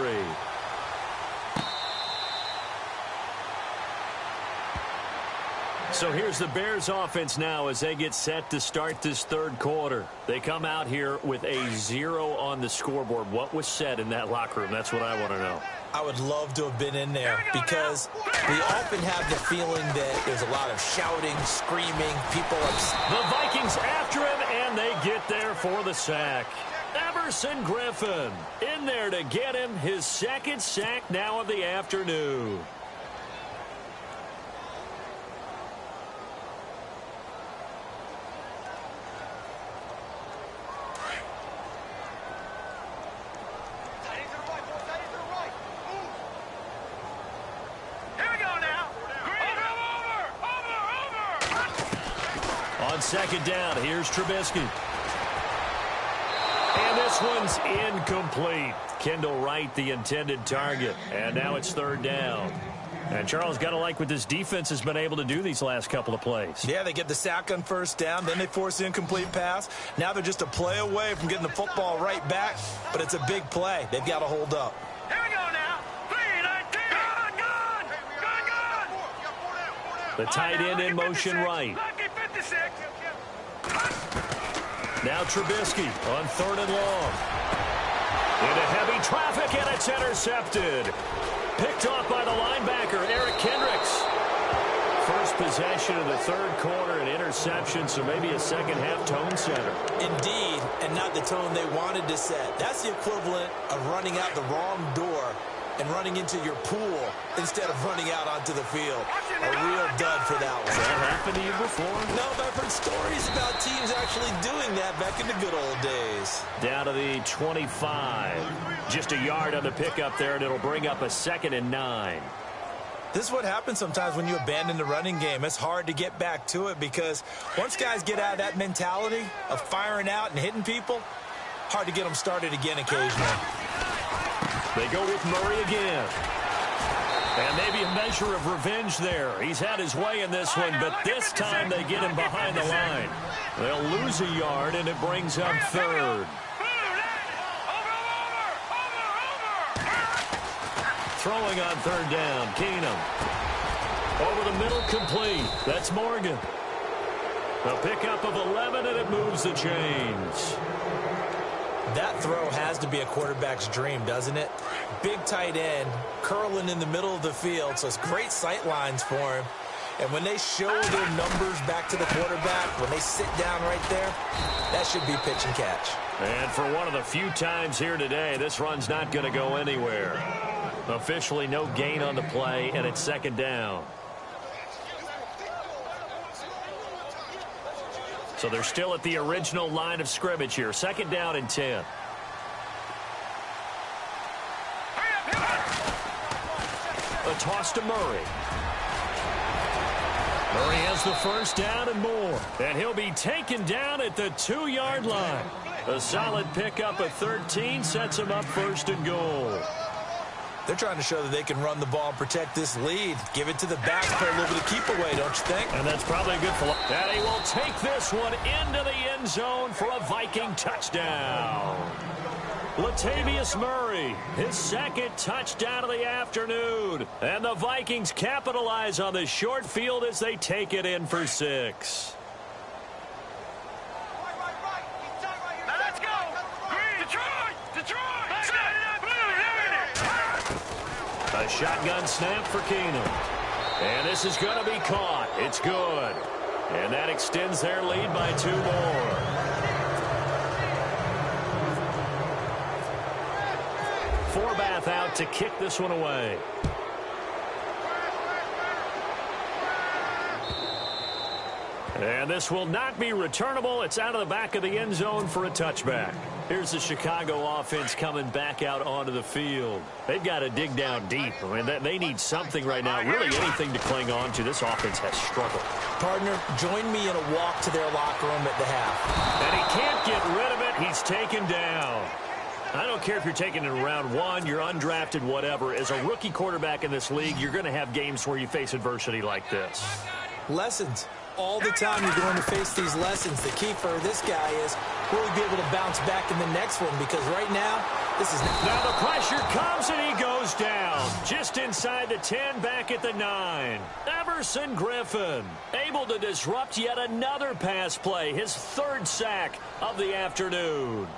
So here's the Bears offense now as they get set to start this 3rd quarter. They come out here with a 0 on the scoreboard. What was said in that locker room? That's what I want to know. I would love to have been in there because we often have the feeling that there's a lot of shouting, screaming, people upset. The Vikings after him, and they get there for the sack. Everson Griffin in there to get him his 2nd sack now of the afternoon. On 2nd down, here's Trubisky. And this one's incomplete. Kendall Wright, the intended target. And now it's 3rd down. And Charles, got to like what this defense has been able to do these last couple of plays. Yeah, they get the sack on 1st down, then they force the incomplete pass. Now they're just a play away from getting the football right back, but it's a big play. They've got to hold up. Here we go now. 3-19. Gone. The tight end in motion right. Lucky 56. Now Trubisky on 3rd and long. Into heavy traffic, and it's intercepted. Picked off by the linebacker, Eric Kendricks. First possession of the 3rd quarter, an interception, so maybe a second-half tone setter. Indeed, and not the tone they wanted to set. That's the equivalent of running out the wrong door and running into your pool instead of running out onto the field. A real dud for that one. Has that happened to you before? No, but I've heard stories about teams actually doing that back in the good old days. Down to the 25. Just a yard on the pickup there, and it'll bring up a 2nd and 9. This is what happens sometimes when you abandon the running game. It's hard to get back to it because once guys get out of that mentality of firing out and hitting people, hard to get them started again occasionally. They go with Murray again. And maybe a measure of revenge there. He's had his way in this one, but this time they get him behind the line. They'll lose a yard, and it brings up 3rd. Throwing on 3rd down, Keenum. Over the middle, complete. That's Morgan. A pickup of 11, and it moves the chains. That throw has to be a quarterback's dream, doesn't it? Big tight end, curling in the middle of the field, so it's great sight lines for him. And when they show their numbers back to the quarterback, when they sit down right there, that should be pitch and catch. And for one of the few times here today, this run's not going to go anywhere. Officially no gain on the play, and it's 2nd down. So they're still at the original line of scrimmage here. 2nd down and 10. A toss to Murray. Murray has the 1st down and more. And he'll be taken down at the 2-yard line. A solid pickup of 13 sets him up 1st and goal. They're trying to show that they can run the ball and protect this lead. Give it to the backs for a little bit of keep away, don't you think? And that's probably good for... And he will take this one into the end zone for a Viking touchdown. Latavius Murray, his 2nd touchdown of the afternoon. And the Vikings capitalize on the short field as they take it in for 6. Now let's go! Green! Detroit! A shotgun snap for Keenum. And this is going to be caught. It's good. And that extends their lead by 2 more. Forbath out to kick this one away. And this will not be returnable. It's out of the back of the end zone for a touchback. Here's the Chicago offense coming back out onto the field. They've got to dig down deep. I mean, they need something right now, really anything to cling on to. This offense has struggled. Partner, join me in a walk to their locker room at the half. And he can't get rid of it. He's taken down. I don't care if you're taking it in round 1, you're undrafted, whatever. As a rookie quarterback in this league, you're going to have games where you face adversity like this. Lessons. All the time you're going to face these lessons. The key for this guy is will he be able to bounce back in the next one? Because right now, this is... Now the pressure comes and he goes down. Just inside the 10, back at the 9. Everson Griffin able to disrupt yet another pass play. His 3rd sack of the afternoon.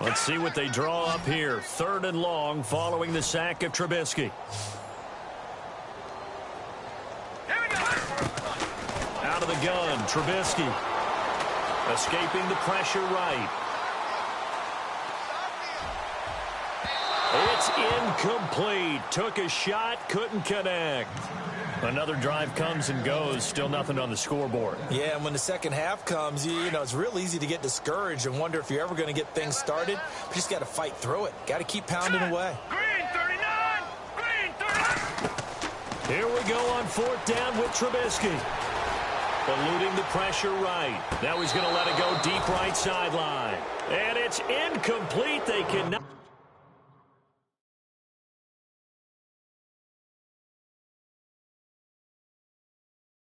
Let's see what they draw up here. 3rd and long following the sack of Trubisky. Out of the gun, Trubisky. Escaping the pressure right. It's incomplete. Took a shot, couldn't connect. Another drive comes and goes. Still nothing on the scoreboard. Yeah, and when the second half comes, you know, it's real easy to get discouraged and wonder if you're ever going to get things started. But you just got to fight through it. Got to keep pounding away. Green 39! Green 39! Here we go on 4th down with Trubisky. Eluding the pressure right. Now he's going to let it go deep right sideline. And it's incomplete. They cannot...